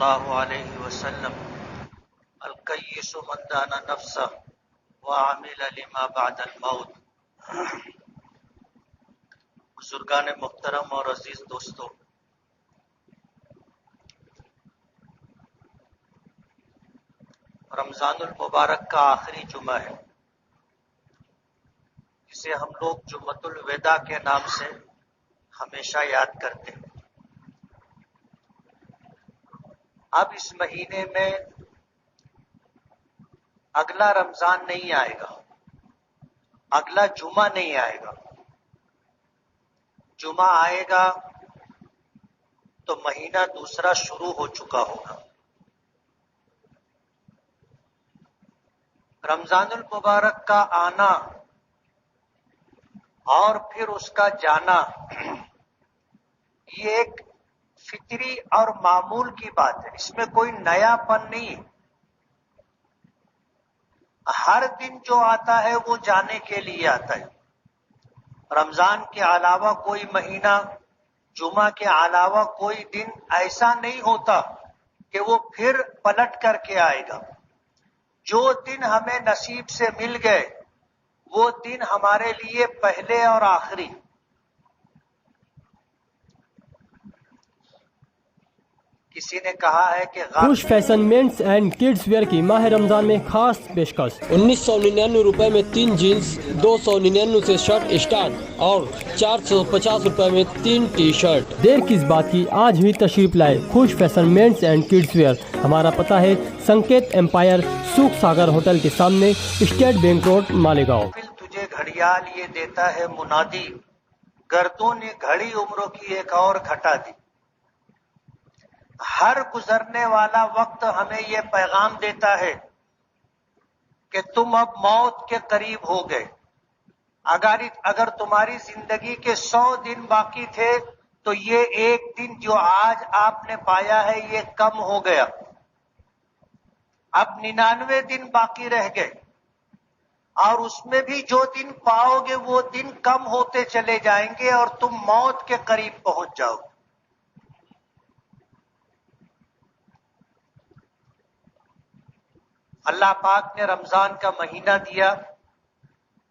اللہ علیہ وسلم الکیس من دان نفسہ وعمل لما بعد الموت۔ بزرگان محترم اور عزیز دوستو، رمضان المبارک کا آخری جمعہ ہے، جسے ہم لوگ جمعۃ الوداع کے نام سے ہمیشہ یاد کرتے ہیں۔ اب اس مہینے میں اگلا رمضان نہیں آئے گا، اگلا جمعہ نہیں آئے گا۔ جمعہ آئے گا تو مہینہ دوسرا شروع ہو چکا ہوگا۔ رمضان المبارک کا آنا اور پھر اس کا جانا یہ ایک فطری اور معمول کی بات ہے، اس میں کوئی نیا پن نہیں ہے۔ ہر دن جو آتا ہے وہ جانے کے لیے آتا ہے۔ رمضان کے علاوہ کوئی مہینہ، جمعہ کے علاوہ کوئی دن ایسا نہیں ہوتا کہ وہ پھر پلٹ کر کے آئے گا۔ جو دن ہمیں نصیب سے مل گئے وہ دن ہمارے لیے پہلے اور آخری۔ کسی نے کہا ہے کہ خوش fashion means and kids wear کی ماہ رمضان میں خاص پیشکش 1999 روپے میں 3 جینس، 299 سے شرٹ اسٹارٹ اور 450 روپے میں 3 ٹی شرٹ۔ دیر کس بات کی، آج ہی تشریف لائے خوش fashion means and kids wear. ہمارا پتہ ہے سنکیت ایمپائر سوکھ ساگر ہوٹل کے سامنے، اسٹیٹ بینک روڈ، مالیگاؤں۔ تجھے گھڑیال یہ دیتا ہے منادی، گردوں نے گھڑی عمروں کی ایک اور گھٹا دی۔ ہر گزرنے والا وقت ہمیں یہ پیغام دیتا ہے کہ تم اب موت کے قریب ہو گئے۔ اگر تمہاری زندگی کے 100 دن باقی تھے تو یہ ایک دن جو آج آپ نے پایا ہے یہ کم ہو گیا۔ اب 99 دن باقی رہ گئے، اور اس میں بھی جو دن پاؤ گے وہ دن کم ہوتے چلے جائیں گے اور تم موت کے قریب پہنچ جاؤ گے۔ اللہ پاک نے رمضان کا مہینہ دیا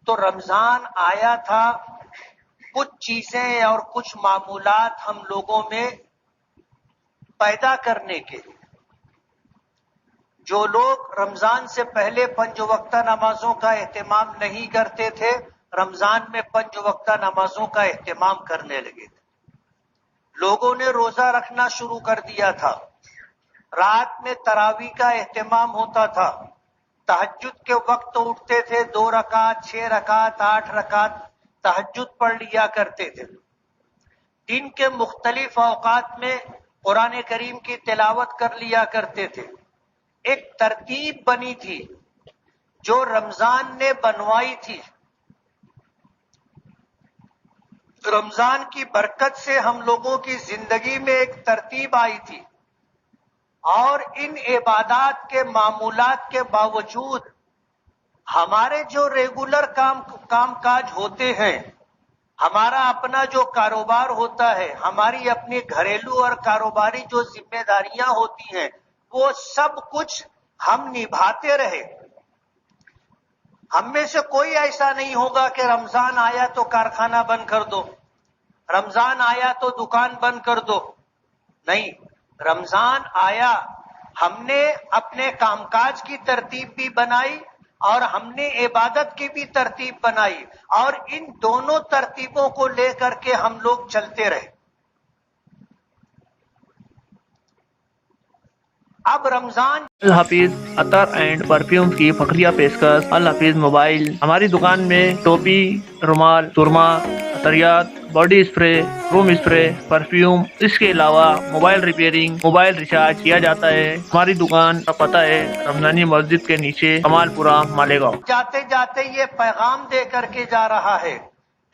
تو رمضان آیا تھا کچھ چیزیں اور کچھ معمولات ہم لوگوں میں پیدا کرنے کے لیے۔ جو لوگ رمضان سے پہلے 5 وقتہ نمازوں کا اہتمام نہیں کرتے تھے، رمضان میں 5 وقتہ نمازوں کا اہتمام کرنے لگے تھے۔ لوگوں نے روزہ رکھنا شروع کر دیا تھا۔ رات میں تراویح کا اہتمام ہوتا تھا۔ تہجد کے وقت اٹھتے تھے، 2 رکعت، 6 رکعت، 8 رکعت تہجد پڑھ لیا کرتے تھے۔ دن کے مختلف اوقات میں قرآن کریم کی تلاوت کر لیا کرتے تھے۔ ایک ترتیب بنی تھی جو رمضان نے بنوائی تھی۔ رمضان کی برکت سے ہم لوگوں کی زندگی میں ایک ترتیب آئی تھی، اور ان عبادات کے معمولات کے باوجود ہمارے جو ریگولر کام کاج ہوتے ہیں، ہمارا اپنا جو کاروبار ہوتا ہے، ہماری اپنی گھریلو اور کاروباری جو ذمہ داریاں ہوتی ہیں، وہ سب کچھ ہم نبھاتے رہے۔ ہم میں سے کوئی ایسا نہیں ہوگا کہ رمضان آیا تو کارخانہ بند کر دو، رمضان آیا تو دکان بند کر دو۔ نہیں، رمضان آیا، ہم نے اپنے کام کاج کی ترتیب بھی بنائی اور ہم نے عبادت کی بھی ترتیب بنائی، اور ان دونوں ترتیبوں کو لے کر کے ہم لوگ چلتے رہے۔ اب رمضان الحفیظ عطر اینڈ پرفیوم کی فخریہ پیشکش۔ الحفیظ موبائل، ہماری دکان میں ٹوپی، رومال، سرما، عطریات، باڈی اسپرے، روم اسپرے، پرفیوم، اس کے علاوہ موبائل ریپیئرنگ، موبائل ریچارج کیا جاتا ہے۔ ہماری دکان کا پتہ ہے رمضانی مسجد کے نیچے، کمال پورہ، مالیگاؤں۔ جاتے جاتے یہ پیغام دے کر کے جا رہا ہے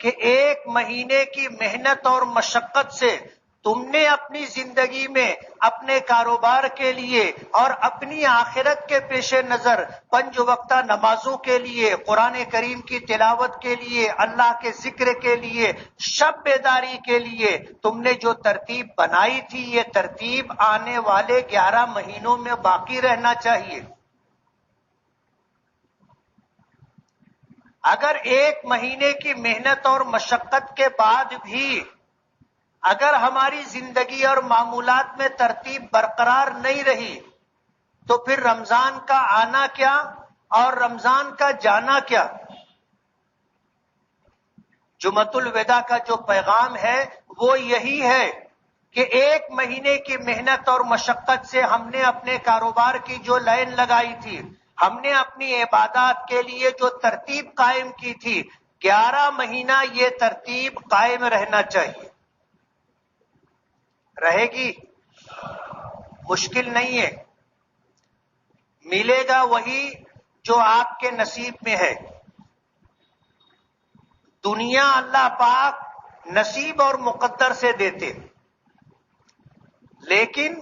کہ ایک مہینے کی محنت اور مشقت سے تم نے اپنی زندگی میں اپنے کاروبار کے لیے اور اپنی آخرت کے پیش نظر 5 وقتہ نمازوں کے لیے، قرآن کریم کی تلاوت کے لیے، اللہ کے ذکر کے لیے، شب بیداری کے لیے تم نے جو ترتیب بنائی تھی، یہ ترتیب آنے والے 11 مہینوں میں باقی رہنا چاہیے۔ اگر 1 مہینے کی محنت اور مشقت کے بعد بھی اگر ہماری زندگی اور معمولات میں ترتیب برقرار نہیں رہی تو پھر رمضان کا آنا کیا اور رمضان کا جانا کیا؟ جمعۃ الوداع کا جو پیغام ہے وہ یہی ہے کہ 1 مہینے کی محنت اور مشقت سے ہم نے اپنے کاروبار کی جو لائن لگائی تھی، ہم نے اپنی عبادات کے لیے جو ترتیب قائم کی تھی، 11 مہینہ یہ ترتیب قائم رہنا چاہیے۔ رہے گی؟ مشکل نہیں ہے، ملے گا وہی جو آپ کے نصیب میں ہے۔ دنیا اللہ پاک نصیب اور مقدر سے دیتے، لیکن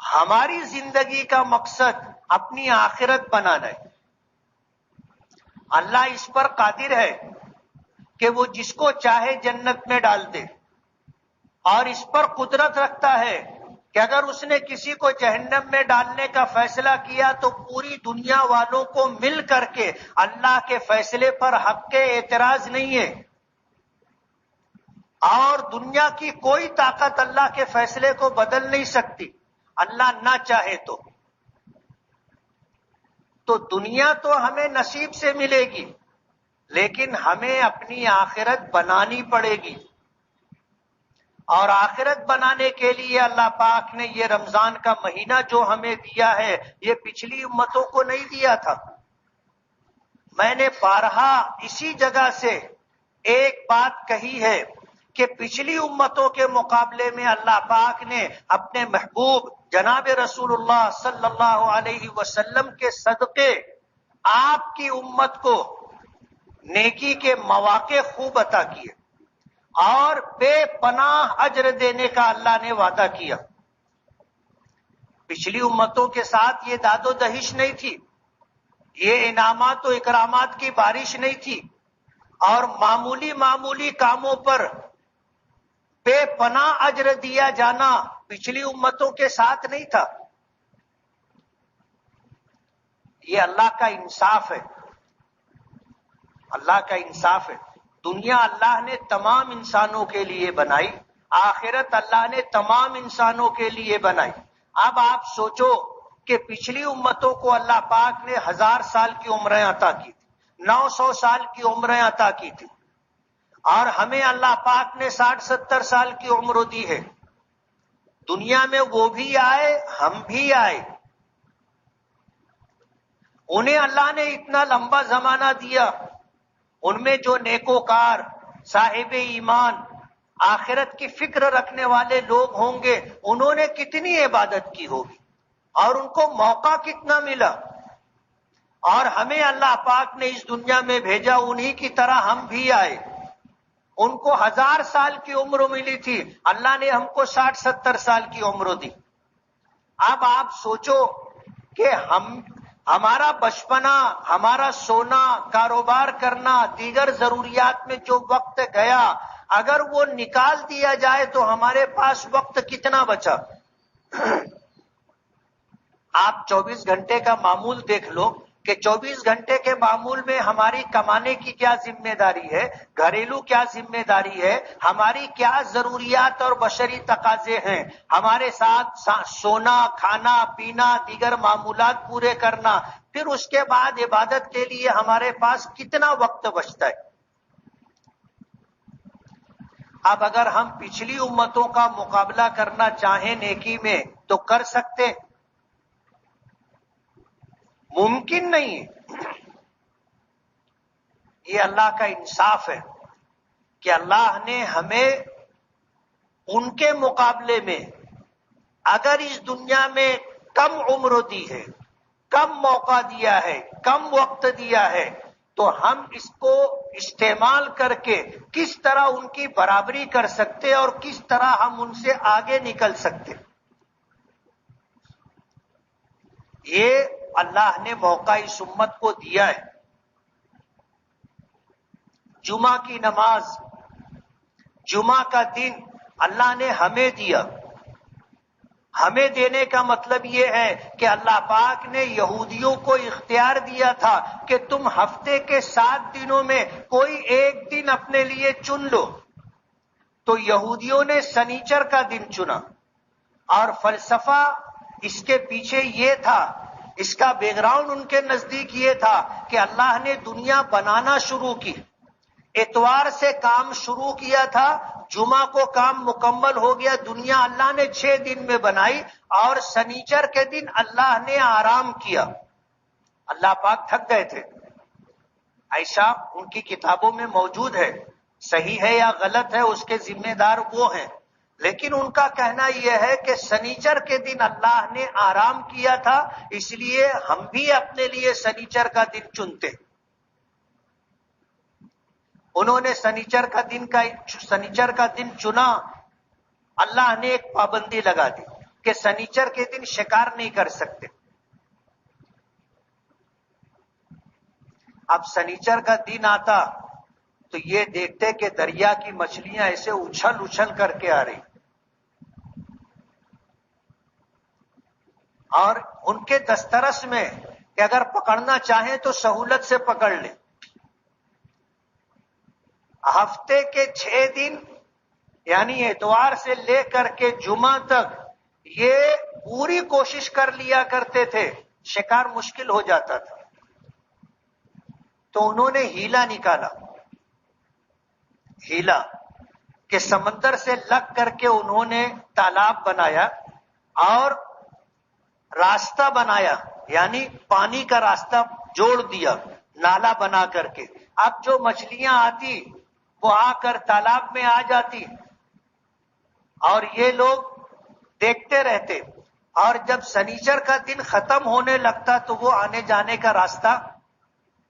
ہماری زندگی کا مقصد اپنی آخرت بنانا ہے۔ اللہ اس پر قادر ہے کہ وہ جس کو چاہے جنت میں ڈال دے، اور اس پر قدرت رکھتا ہے کہ اگر اس نے کسی کو جہنم میں ڈالنے کا فیصلہ کیا تو پوری دنیا والوں کو مل کر کے اللہ کے فیصلے پر حق کے اعتراض نہیں ہے، اور دنیا کی کوئی طاقت اللہ کے فیصلے کو بدل نہیں سکتی، اللہ نہ چاہے تو دنیا تو ہمیں نصیب سے ملے گی، لیکن ہمیں اپنی آخرت بنانی پڑے گی، اور آخرت بنانے کے لیے اللہ پاک نے یہ رمضان کا مہینہ جو ہمیں دیا ہے، یہ پچھلی امتوں کو نہیں دیا تھا۔ میں نے بارہا اسی جگہ سے ایک بات کہی ہے کہ پچھلی امتوں کے مقابلے میں اللہ پاک نے اپنے محبوب جناب رسول اللہ صلی اللہ علیہ وسلم کے صدقے آپ کی امت کو نیکی کے مواقع خوب عطا کیے، اور بے پناہ اجر دینے کا اللہ نے وعدہ کیا۔ پچھلی امتوں کے ساتھ یہ داد و دہش نہیں تھی، یہ انعامات و اکرامات کی بارش نہیں تھی، اور معمولی کاموں پر بے پناہ اجر دیا جانا پچھلی امتوں کے ساتھ نہیں تھا۔ یہ اللہ کا انصاف ہے، اللہ کا انصاف ہے۔ دنیا اللہ نے تمام انسانوں کے لیے بنائی، آخرت اللہ نے تمام انسانوں کے لیے بنائی۔ اب آپ سوچو کہ پچھلی امتوں کو اللہ پاک نے 1000 سال کی عمریں عطا کی تھی، 900 سال کی عمریں عطا کی تھی، اور ہمیں اللہ پاک نے 60-70 سال کی عمر دی ہے۔ دنیا میں وہ بھی آئے، ہم بھی آئے، انہیں اللہ نے اتنا لمبا زمانہ دیا، ان میں جو نیکوکار، صاحب ایمان، آخرت کی فکر رکھنے والے لوگ ہوں گے، انہوں نے کتنی عبادت کی ہوگی، اور ان کو موقع کتنا ملا، اور ہمیں اللہ پاک نے اس دنیا میں بھیجا، انہی کی طرح ہم بھی آئے۔ ان کو 1000 سال کی عمر ملی تھی، اللہ نے ہم کو 60-70 سال کی عمر دی۔ اب آپ سوچو کہ ہمارا بچپنا، ہمارا سونا، کاروبار کرنا، دیگر ضروریات میں جو وقت گیا، اگر وہ نکال دیا جائے تو ہمارے پاس وقت کتنا بچا؟ آپ 24 گھنٹے کا معمول دیکھ لو کہ 24 گھنٹے کے معمول میں ہماری کمانے کی کیا ذمہ داری ہے، گھریلو کیا ذمہ داری ہے، ہماری کیا ضروریات اور بشری تقاضے ہیں، ہمارے ساتھ سونا، کھانا پینا، دیگر معمولات پورے کرنا، پھر اس کے بعد عبادت کے لیے ہمارے پاس کتنا وقت بچتا ہے۔ اب اگر ہم پچھلی امتوں کا مقابلہ کرنا چاہیں نیکی میں تو کر سکتے؟ ممکن نہیں ہے۔ یہ اللہ کا انصاف ہے کہ اللہ نے ہمیں ان کے مقابلے میں اگر اس دنیا میں کم عمر دی ہے، کم موقع دیا ہے، کم وقت دیا ہے، تو ہم اس کو استعمال کر کے کس طرح ان کی برابری کر سکتے اور کس طرح ہم ان سے آگے نکل سکتے. یہ اللہ نے موقع اس امت کو دیا ہے. جمعہ کی نماز، جمعہ کا دن اللہ نے ہمیں دیا. ہمیں دینے کا مطلب یہ ہے کہ اللہ پاک نے یہودیوں کو اختیار دیا تھا کہ تم ہفتے کے 7 دنوں میں کوئی ایک دن اپنے لیے چن لو. تو یہودیوں نے سنیچر کا دن چنا، اور فلسفہ اس کے پیچھے یہ تھا، اس کا بیک گراؤنڈ ان کے نزدیک یہ تھا کہ اللہ نے دنیا بنانا شروع کی، اتوار سے کام شروع کیا تھا، جمعہ کو کام مکمل ہو گیا، دنیا اللہ نے 6 دن میں بنائی، اور سنیچر کے دن اللہ نے آرام کیا. اللہ پاک تھک گئے تھے، ایسا ان کی کتابوں میں موجود ہے. صحیح ہے یا غلط ہے اس کے ذمہ دار وہ ہیں، لیکن ان کا کہنا یہ ہے کہ سنیچر کے دن اللہ نے آرام کیا تھا، اس لیے ہم بھی اپنے لیے سنیچر کا دن چنتے. انہوں نے سنیچر کا دن چنا. اللہ نے ایک پابندی لگا دی کہ سنیچر کے دن شکار نہیں کر سکتے. اب سنیچر کا دن آتا تو یہ دیکھتے کہ دریا کی مچھلیاں ایسے اچھل اچھل کر کے آ رہی، اور ان کے دسترس میں کہ اگر پکڑنا چاہیں تو سہولت سے پکڑ لیں. ہفتے کے 6 دن یعنی اتوار سے لے کر کے جمعہ تک یہ پوری کوشش کر لیا کرتے تھے، شکار مشکل ہو جاتا تھا. تو انہوں نے ہیلا نکالا، ہیلا کہ سمندر سے لگ کر کے انہوں نے تالاب بنایا اور راستہ بنایا، یعنی پانی کا راستہ جوڑ دیا نالا بنا کر کے. اب جو مچھلیاں آتی وہ آ کر تالاب میں آ جاتی، اور یہ لوگ دیکھتے رہتے، اور جب سنیچر کا دن ختم ہونے لگتا تو وہ آنے جانے کا راستہ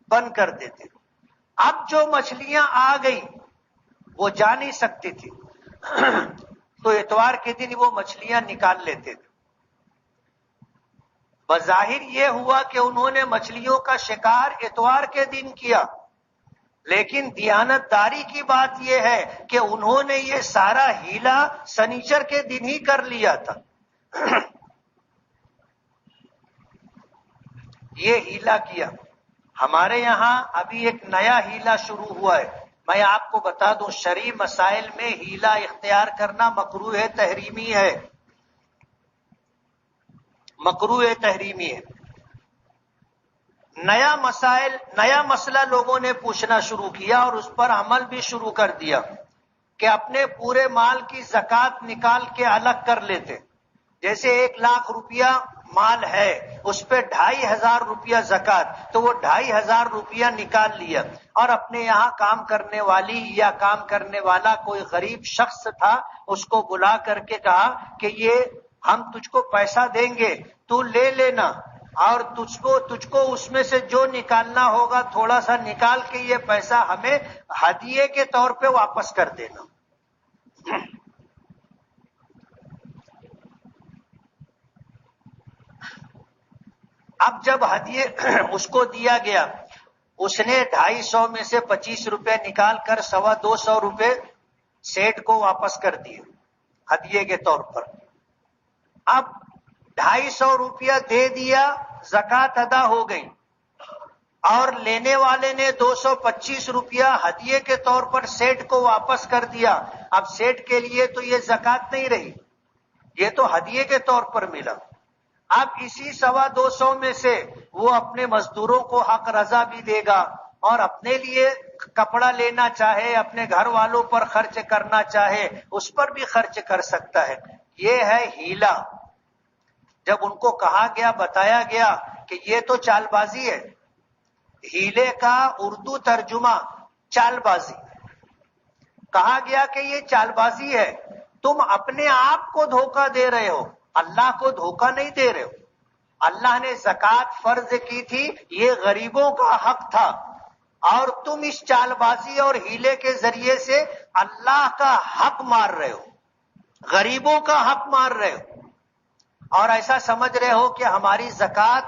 بند کر دیتے. اب جو مچھلیاں آ گئی وہ جا نہیں سکتی تھی، تو اتوار کے دن وہ مچھلیاں نکال لیتے تھے. بظاہر یہ ہوا کہ انہوں نے مچھلیوں کا شکار اتوار کے دن کیا، لیکن دیانتداری کی بات یہ ہے کہ انہوں نے یہ سارا ہیلا سنیچر کے دن ہی کر لیا تھا. یہ ہیلا کیا. ہمارے یہاں ابھی ایک نیا ہیلا شروع ہوا ہے. میں آپ کو بتا دوں، شرعی مسائل میں ہیلا اختیار کرنا مکروہ تحریمی ہے، مکروہ تحریمی ہے. نیا مسئلہ لوگوں نے پوچھنا شروع کیا اور اس پر عمل بھی شروع کر دیا کہ اپنے پورے مال کی زکوٰۃ نکال کے الگ کر لیتے. جیسے 1 لاکھ روپیہ مال ہے، اس پہ 2500 روپیہ زکوٰۃ، تو وہ 2500 روپیہ نکال لیا، اور اپنے یہاں کام کرنے والی یا کام کرنے والا کوئی غریب شخص تھا، اس کو بلا کر کے کہا کہ یہ ہم تجھ کو پیسہ دیں گے، تو لے لینا، اور تجھ کو اس میں سے جو نکالنا ہوگا تھوڑا سا نکال کے یہ پیسہ ہمیں ہدیے کے طور پہ واپس کر دینا. اب جب ہدیے اس کو دیا گیا، اس نے 250 میں سے 25 روپے نکال کر 225 روپے سیٹ کو واپس کر دیے ہدیے کے طور پر. اب 250 روپیہ دے دیا، زکوٰۃ ادا ہو گئی، اور لینے والے نے 225 روپیہ ہدیے کے طور پر سیٹ کو واپس کر دیا. اب سیٹ کے لیے تو یہ زکوٰۃ نہیں رہی، یہ تو ہدیے کے طور پر ملا. اب اسی 225 میں سے وہ اپنے مزدوروں کو حق رضا بھی دے گا، اور اپنے لیے کپڑا لینا چاہے، اپنے گھر والوں پر خرچ کرنا چاہے، اس پر بھی خرچ کر سکتا ہے. یہ ہے ہیلا. جب ان کو کہا گیا، بتایا گیا کہ یہ تو چال بازی ہے، ہیلے کا اردو ترجمہ چال بازی. کہا گیا کہ یہ چال بازی ہے، تم اپنے آپ کو دھوکہ دے رہے ہو، اللہ کو دھوکہ نہیں دے رہے ہو. اللہ نے زکوٰۃ فرض کی تھی، یہ غریبوں کا حق تھا، اور تم اس چال بازی اور ہیلے کے ذریعے سے اللہ کا حق مار رہے ہو، غریبوں کا حق مار رہے ہو، اور ایسا سمجھ رہے ہو کہ ہماری زکوٰۃ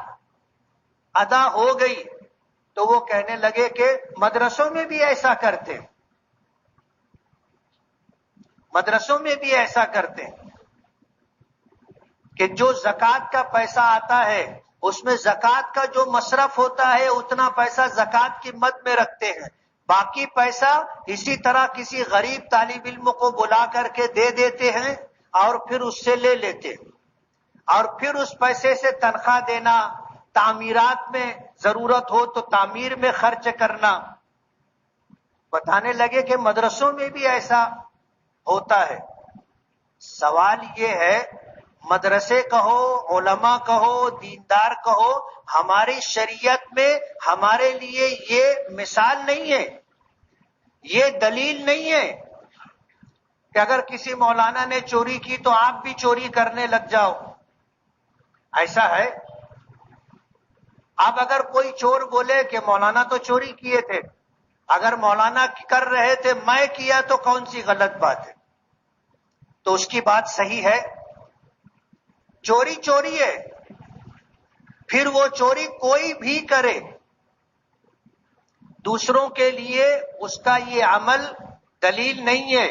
ادا ہو گئی. تو وہ کہنے لگے کہ مدرسوں میں بھی ایسا کرتے ہیں، مدرسوں میں بھی ایسا کرتے ہیں کہ جو زکوٰۃ کا پیسہ آتا ہے اس میں زکوٰۃ کا جو مصرف ہوتا ہے اتنا پیسہ زکوٰۃ کی مد میں رکھتے ہیں، باقی پیسہ اسی طرح کسی غریب طالب علم کو بلا کر کے دے دیتے ہیں اور پھر اس سے لے لیتے ہیں، اور پھر اس پیسے سے تنخواہ دینا، تعمیرات میں ضرورت ہو تو تعمیر میں خرچ کرنا. بتانے لگے کہ مدرسوں میں بھی ایسا ہوتا ہے. سوال یہ ہے، مدرسے کہو، علماء کہو، دیندار کہو، ہماری شریعت میں ہمارے لیے یہ مثال نہیں ہے، یہ دلیل نہیں ہے کہ اگر کسی مولانا نے چوری کی تو آپ بھی چوری کرنے لگ جاؤ. ایسا ہے؟ اب اگر کوئی چور بولے کہ مولانا تو چوری کیے تھے، اگر مولانا کر رہے تھے میں کیا تو کون سی غلط بات ہے؟ تو اس کی بات صحیح ہے. چوری چوری ہے، پھر وہ چوری کوئی بھی کرے، دوسروں کے لیے اس کا یہ عمل دلیل نہیں ہے.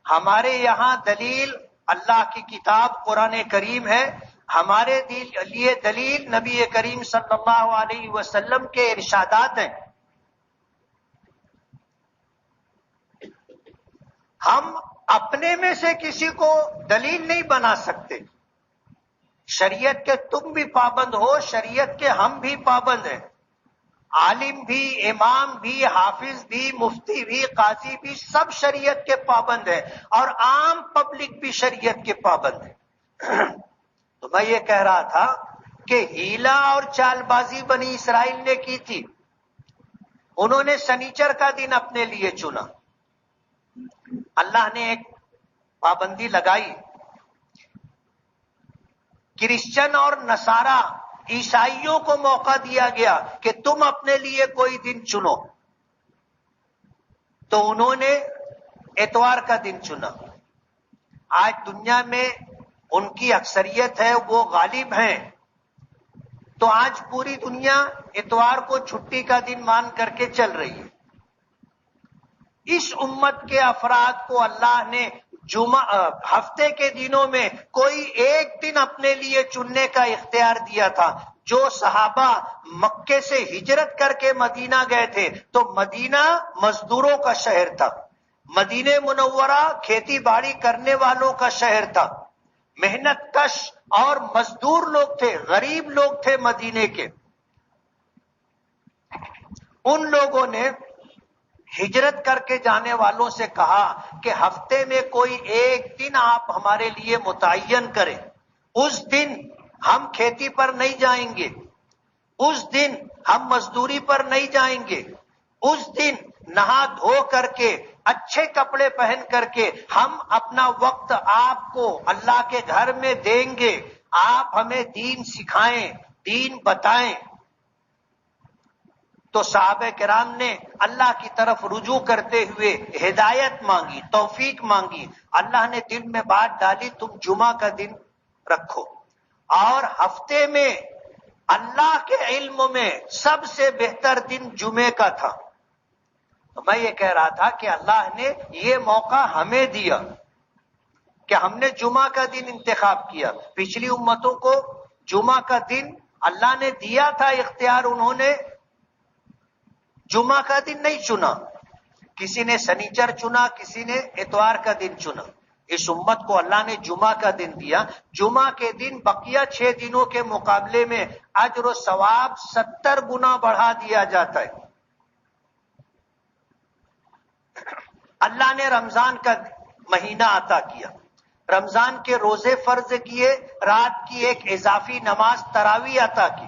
ہمارے یہاں دلیل اللہ کی کتاب قرآن کریم ہے، ہمارے لیے دلیل نبی کریم صلی اللہ علیہ وسلم کے ارشادات ہیں. ہم اپنے میں سے کسی کو دلیل نہیں بنا سکتے. شریعت کے تم بھی پابند ہو، شریعت کے ہم بھی پابند ہیں، عالم بھی، امام بھی، حافظ بھی، مفتی بھی، قاضی بھی، سب شریعت کے پابند ہیں، اور عام پبلک بھی شریعت کے پابند ہیں. تو میں یہ کہہ رہا تھا کہ ہیلا اور چال بازی بنی اسرائیل نے کی تھی. انہوں نے سنیچر کا دن اپنے لیے چنا. اللہ نے ایک پابندی لگائی، کرسچن اور نصارہ عیسائیوں کو موقع دیا گیا کہ تم اپنے لیے کوئی دن چنو، تو انہوں نے اتوار کا دن چنا. آج دنیا میں ان کی اکثریت ہے، وہ غالب ہیں، تو آج پوری دنیا اتوار کو چھٹی کا دن مان کر کے چل رہی ہے. اس امت کے افراد کو اللہ نے ہفتے کے دنوں میں کوئی ایک دن اپنے لیے چننے کا اختیار دیا تھا. جو صحابہ مکے سے ہجرت کر کے مدینہ گئے تھے تو مدینہ مزدوروں کا شہر تھا، مدینہ منورہ کھیتی باڑی کرنے والوں کا شہر تھا، محنت کش اور مزدور لوگ تھے، غریب لوگ تھے مدینے کے. ان لوگوں نے ہجرت کر کے جانے والوں سے کہا کہ ہفتے میں کوئی ایک دن آپ ہمارے لیے متعین کریں، اس دن ہم کھیتی پر نہیں جائیں گے، اس دن ہم مزدوری پر نہیں جائیں گے، اس دن نہا دھو کر کے اچھے کپڑے پہن کر کے ہم اپنا وقت آپ کو اللہ کے گھر میں دیں گے، آپ ہمیں دین سکھائیں، دین بتائیں. تو صحابہ کرام نے اللہ کی طرف رجوع کرتے ہوئے ہدایت مانگی، توفیق مانگی. اللہ نے دل میں بات ڈالی تم جمعہ کا دن رکھو، اور ہفتے میں اللہ کے علم میں سب سے بہتر دن جمعے کا تھا. تو میں یہ کہہ رہا تھا کہ اللہ نے یہ موقع ہمیں دیا کہ ہم نے جمعہ کا دن انتخاب کیا. پچھلی امتوں کو جمعہ کا دن اللہ نے دیا تھا اختیار، انہوں نے جمعہ کا دن نہیں چنا. کسی نے سنیچر چنا، کسی نے اتوار کا دن چنا. اس امت کو اللہ نے جمعہ کا دن دیا. جمعہ کے دن بقیہ 6 دنوں کے مقابلے میں اجر و ثواب 70 گنا بڑھا دیا جاتا ہے. اللہ نے رمضان کا مہینہ عطا کیا، رمضان کے روزے فرض کیے، رات کی ایک اضافی نماز تراویح عطا کی.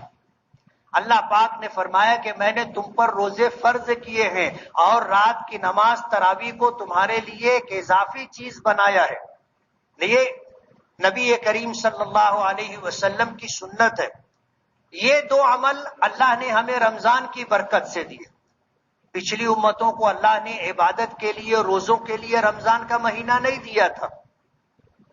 اللہ پاک نے فرمایا کہ میں نے تم پر روزے فرض کیے ہیں اور رات کی نماز تراویح کو تمہارے لیے ایک اضافی چیز بنایا ہے. یہ نبی کریم صلی اللہ علیہ وسلم کی سنت ہے. یہ 2 عمل اللہ نے ہمیں رمضان کی برکت سے دیے. پچھلی امتوں کو اللہ نے عبادت کے لیے، روزوں کے لیے رمضان کا مہینہ نہیں دیا تھا.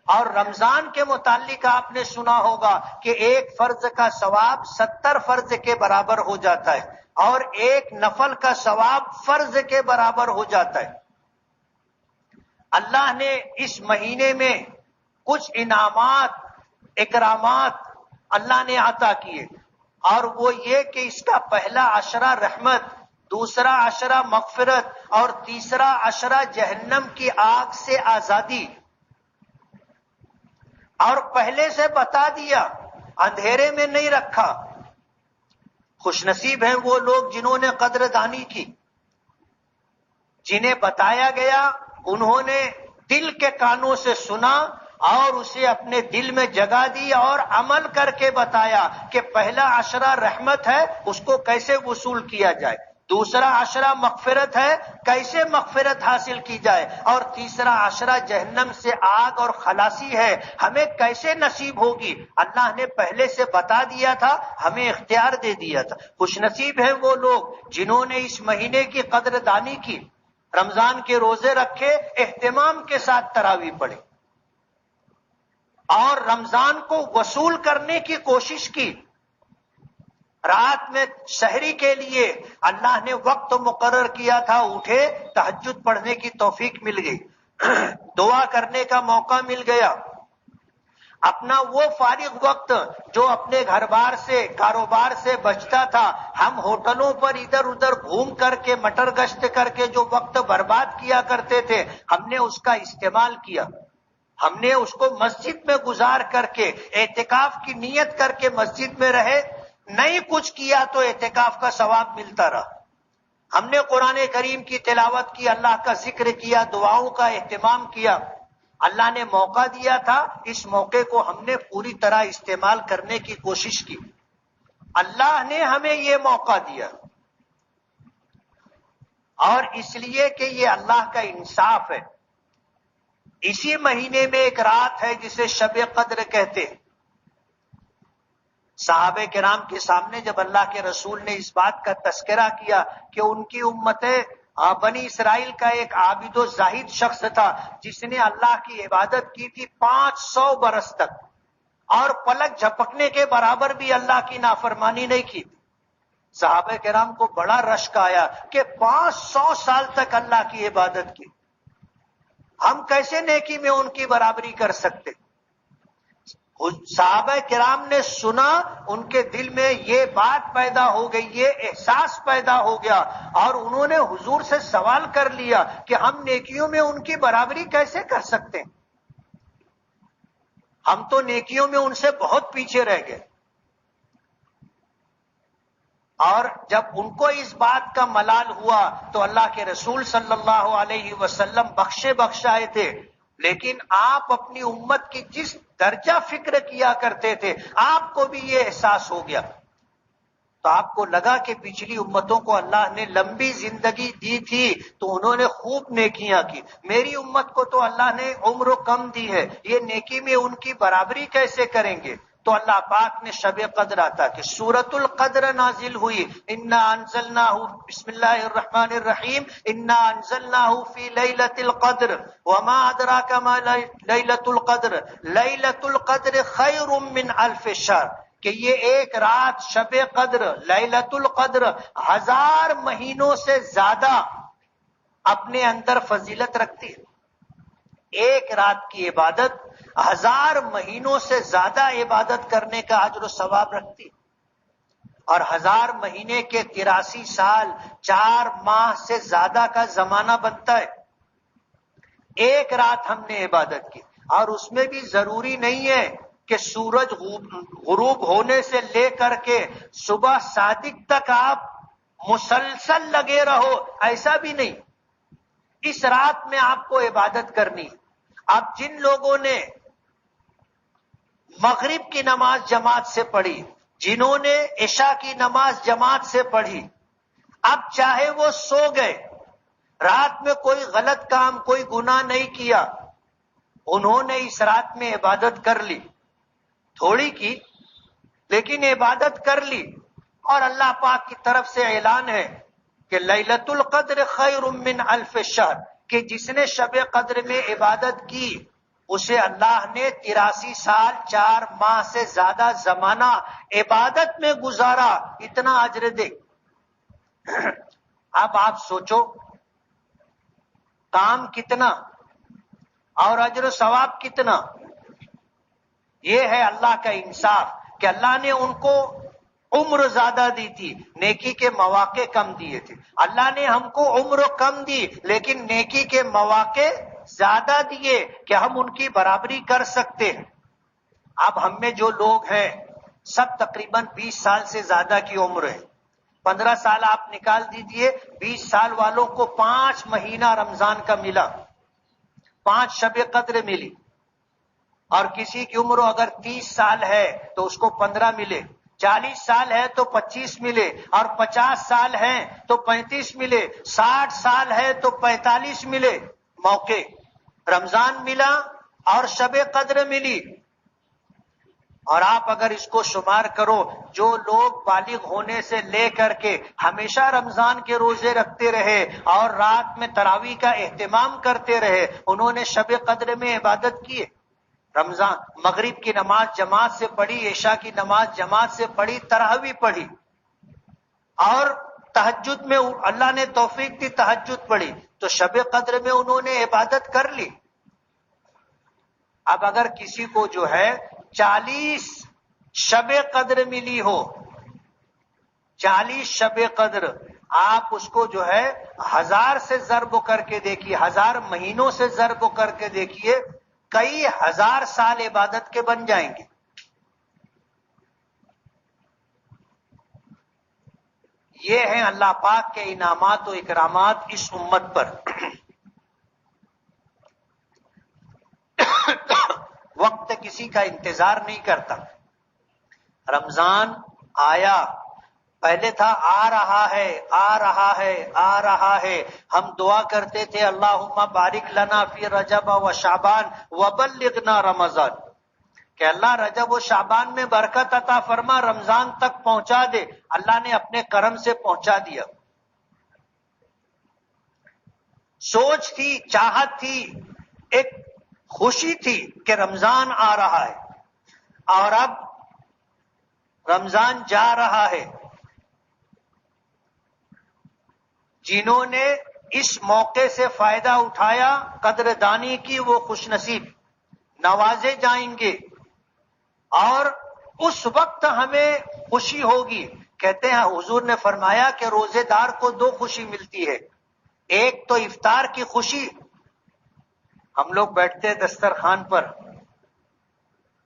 اور رمضان کے متعلق آپ نے سنا ہوگا کہ ایک فرض کا ثواب 70 فرض کے برابر ہو جاتا ہے، اور ایک نفل کا ثواب فرض کے برابر ہو جاتا ہے. اللہ نے اس مہینے میں کچھ انعامات، اکرامات اللہ نے عطا کیے، اور وہ یہ کہ اس کا پہلا عشرہ رحمت، دوسرا عشرہ مغفرت، اور تیسرا عشرہ جہنم کی آگ سے آزادی. اور پہلے سے بتا دیا، اندھیرے میں نہیں رکھا. خوش نصیب ہیں وہ لوگ جنہوں نے قدر دانی کی، جنہیں بتایا گیا، انہوں نے دل کے کانوں سے سنا اور اسے اپنے دل میں جگہ دی اور عمل کر کے بتایا کہ پہلا عشرہ رحمت ہے، اس کو کیسے وصول کیا جائے، دوسرا عشرہ مغفرت ہے، کیسے مغفرت حاصل کی جائے، اور تیسرا عشرہ جہنم سے آگ اور خلاصی ہے، ہمیں کیسے نصیب ہوگی. اللہ نے پہلے سے بتا دیا تھا، ہمیں اختیار دے دیا تھا. خوش نصیب ہیں وہ لوگ جنہوں نے اس مہینے کی قدر دانی کی، رمضان کے روزے رکھے، اہتمام کے ساتھ تراویح پڑھی، اور رمضان کو وصول کرنے کی کوشش کی. رات میں سحری کے لیے اللہ نے وقت مقرر کیا تھا، اٹھے، تہجد پڑھنے کی توفیق مل گئی، دعا کرنے کا موقع مل گیا. اپنا وہ فارغ وقت جو اپنے گھر بار سے، کاروبار سے بچتا تھا، ہم ہوٹلوں پر ادھر ادھر گھوم کر کے، مٹر گشت کر کے جو وقت برباد کیا کرتے تھے، ہم نے اس کا استعمال کیا. ہم نے اس کو مسجد میں گزار کر کے، اعتکاف کی نیت کر کے مسجد میں رہے. نہیں کچھ کیا تو اعتکاف کا ثواب ملتا رہا. ہم نے قرآن کریم کی تلاوت کی، اللہ کا ذکر کیا، دعاؤں کا اہتمام کیا. اللہ نے موقع دیا تھا، اس موقع کو ہم نے پوری طرح استعمال کرنے کی کوشش کی. اللہ نے ہمیں یہ موقع دیا، اور اس لیے کہ یہ اللہ کا انصاف ہے. اسی مہینے میں ایک رات ہے جسے شب قدر کہتے ہیں. صحابہ کرام کے سامنے جب اللہ کے رسول نے اس بات کا تذکرہ کیا کہ ان کی امت بنی اسرائیل کا ایک عابد و زاہد شخص تھا جس نے اللہ کی عبادت کی تھی 500 برس تک، اور پلک جھپکنے کے برابر بھی اللہ کی نافرمانی نہیں کی تھی. صحابہ کرام کو بڑا رشک آیا کہ 500 سال تک اللہ کی عبادت کی، ہم کیسے نیکی میں ان کی برابری کر سکتے. صحابہ کرام نے سنا، ان کے دل میں یہ بات پیدا ہو گئی، یہ احساس پیدا ہو گیا، اور انہوں نے حضور سے سوال کر لیا کہ ہم نیکیوں میں ان کی برابری کیسے کر سکتے ہیں، ہم تو نیکیوں میں ان سے بہت پیچھے رہ گئے. اور جب ان کو اس بات کا ملال ہوا تو اللہ کے رسول صلی اللہ علیہ وسلم بخشائے تھے، لیکن آپ اپنی امت کی جس درجہ فکر کیا کرتے تھے، آپ کو بھی یہ احساس ہو گیا. تو آپ کو لگا کہ پچھلی امتوں کو اللہ نے لمبی زندگی دی تھی تو انہوں نے خوب نیکیاں کی، میری امت کو تو اللہ نے عمر کم دی ہے، یہ نیکی میں ان کی برابری کیسے کریں گے. تو اللہ پاک نے شب قدر عطا کی، سورۃ القدر نازل ہوئی. انا انزلناہ، بسم اللہ الرحمن الرحیم، انا انزلناہ فی لیلۃ القدر وما ادراک ما لیلۃ القدر، لیلۃ القدر خیر من الف شہر، کہ یہ ایک رات شب قدر، لیلۃ القدر 1000 مہینوں سے زیادہ اپنے اندر فضیلت رکھتی ہے. ایک رات کی عبادت 1000 مہینوں سے زیادہ عبادت کرنے کا اجر و ثواب رکھتی ہے. اور 1000 مہینے کے 83 سال 4 ماہ سے زیادہ کا زمانہ بنتا ہے. ایک رات ہم نے عبادت کی، اور اس میں بھی ضروری نہیں ہے کہ سورج غروب ہونے سے لے کر کے صبح صادق تک آپ مسلسل لگے رہو، ایسا بھی نہیں. اس رات میں آپ کو عبادت کرنی. اب جن لوگوں نے مغرب کی نماز جماعت سے پڑھی، جنہوں نے عشاء کی نماز جماعت سے پڑھی، اب چاہے وہ سو گئے، رات میں کوئی غلط کام، کوئی گناہ نہیں کیا، انہوں نے اس رات میں عبادت کر لی، تھوڑی کی لیکن عبادت کر لی. اور اللہ پاک کی طرف سے اعلان ہے کہ لیلۃ القدر خیر من الف شہر، کہ جس نے شب قدر میں عبادت کی اسے اللہ نے 83 سال 4 ماہ سے زیادہ زمانہ عبادت میں گزارا، اتنا اجر دے۔ اب آپ سوچو کام کتنا اور اجر و ثواب کتنا۔ یہ ہے اللہ کا انصاف کہ اللہ نے ان کو عمر زیادہ دی تھی، نیکی کے مواقع کم دیے تھے۔ اللہ نے ہم کو عمر کم دی لیکن نیکی کے مواقع زیادہ دیے کہ ہم ان کی برابری کر سکتے ہیں۔ اب ہم میں جو لوگ ہیں سب تقریباً 20 سال سے زیادہ کی عمر ہے۔ 15 سال آپ نکال دیجئے، 20 سال والوں کو 5 مہینہ رمضان کا ملا، 5 شب قدر ملی، اور کسی کی عمر اگر 30 سال ہے تو اس کو 15 ملے، 40 سال ہے تو 25 ملے، اور 50 سال ہے تو 35 ملے، 60 سال ہے تو 45 ملے موقع۔ رمضان ملا اور شب قدر ملی۔ اور آپ اگر اس کو شمار کرو، جو لوگ بالغ ہونے سے لے کر کے ہمیشہ رمضان کے روزے رکھتے رہے اور رات میں تراویح کا اہتمام کرتے رہے، انہوں نے شب قدر میں عبادت کی ہے۔ رمضان مغرب کی نماز جماعت سے پڑھی، عشاء کی نماز جماعت سے پڑھی، تراویح پڑھی، اور تہجد میں اللہ نے توفیق دی تہجد پڑھی، تو شب قدر میں انہوں نے عبادت کر لی۔ اب اگر کسی کو جو ہے 40 شب قدر ملی ہو، 40 شب قدر، آپ اس کو جو ہے 1000 سے ضرب کر کے دیکھیے، 1000 مہینوں سے ضرب کر کے دیکھیے، کئی ہزار سال عبادت کے بن جائیں گے۔ یہ ہیں اللہ پاک کے انعامات و اکرامات اس امت پر۔ وقت کسی کا انتظار نہیں کرتا۔ رمضان آیا، پہلے تھا آ رہا ہے آ رہا ہے آ رہا ہے، ہم دعا کرتے تھے اللہم بارک لنا فی رجب و شعبان وبلغنا رمضان، کہ اللہ رجب و شعبان میں برکت عطا فرما، رمضان تک پہنچا دے۔ اللہ نے اپنے کرم سے پہنچا دیا۔ سوچ تھی، چاہت تھی، ایک خوشی تھی کہ رمضان آ رہا ہے، اور اب رمضان جا رہا ہے۔ جنہوں نے اس موقع سے فائدہ اٹھایا، قدردانی کی، وہ خوش نصیب، نوازے جائیں گے۔ اور اس وقت ہمیں خوشی ہوگی۔ کہتے ہیں حضور نے فرمایا کہ روزے دار کو 2 خوشی ملتی ہے، ایک تو افطار کی خوشی، ہم لوگ بیٹھتے ہیں دسترخوان پر،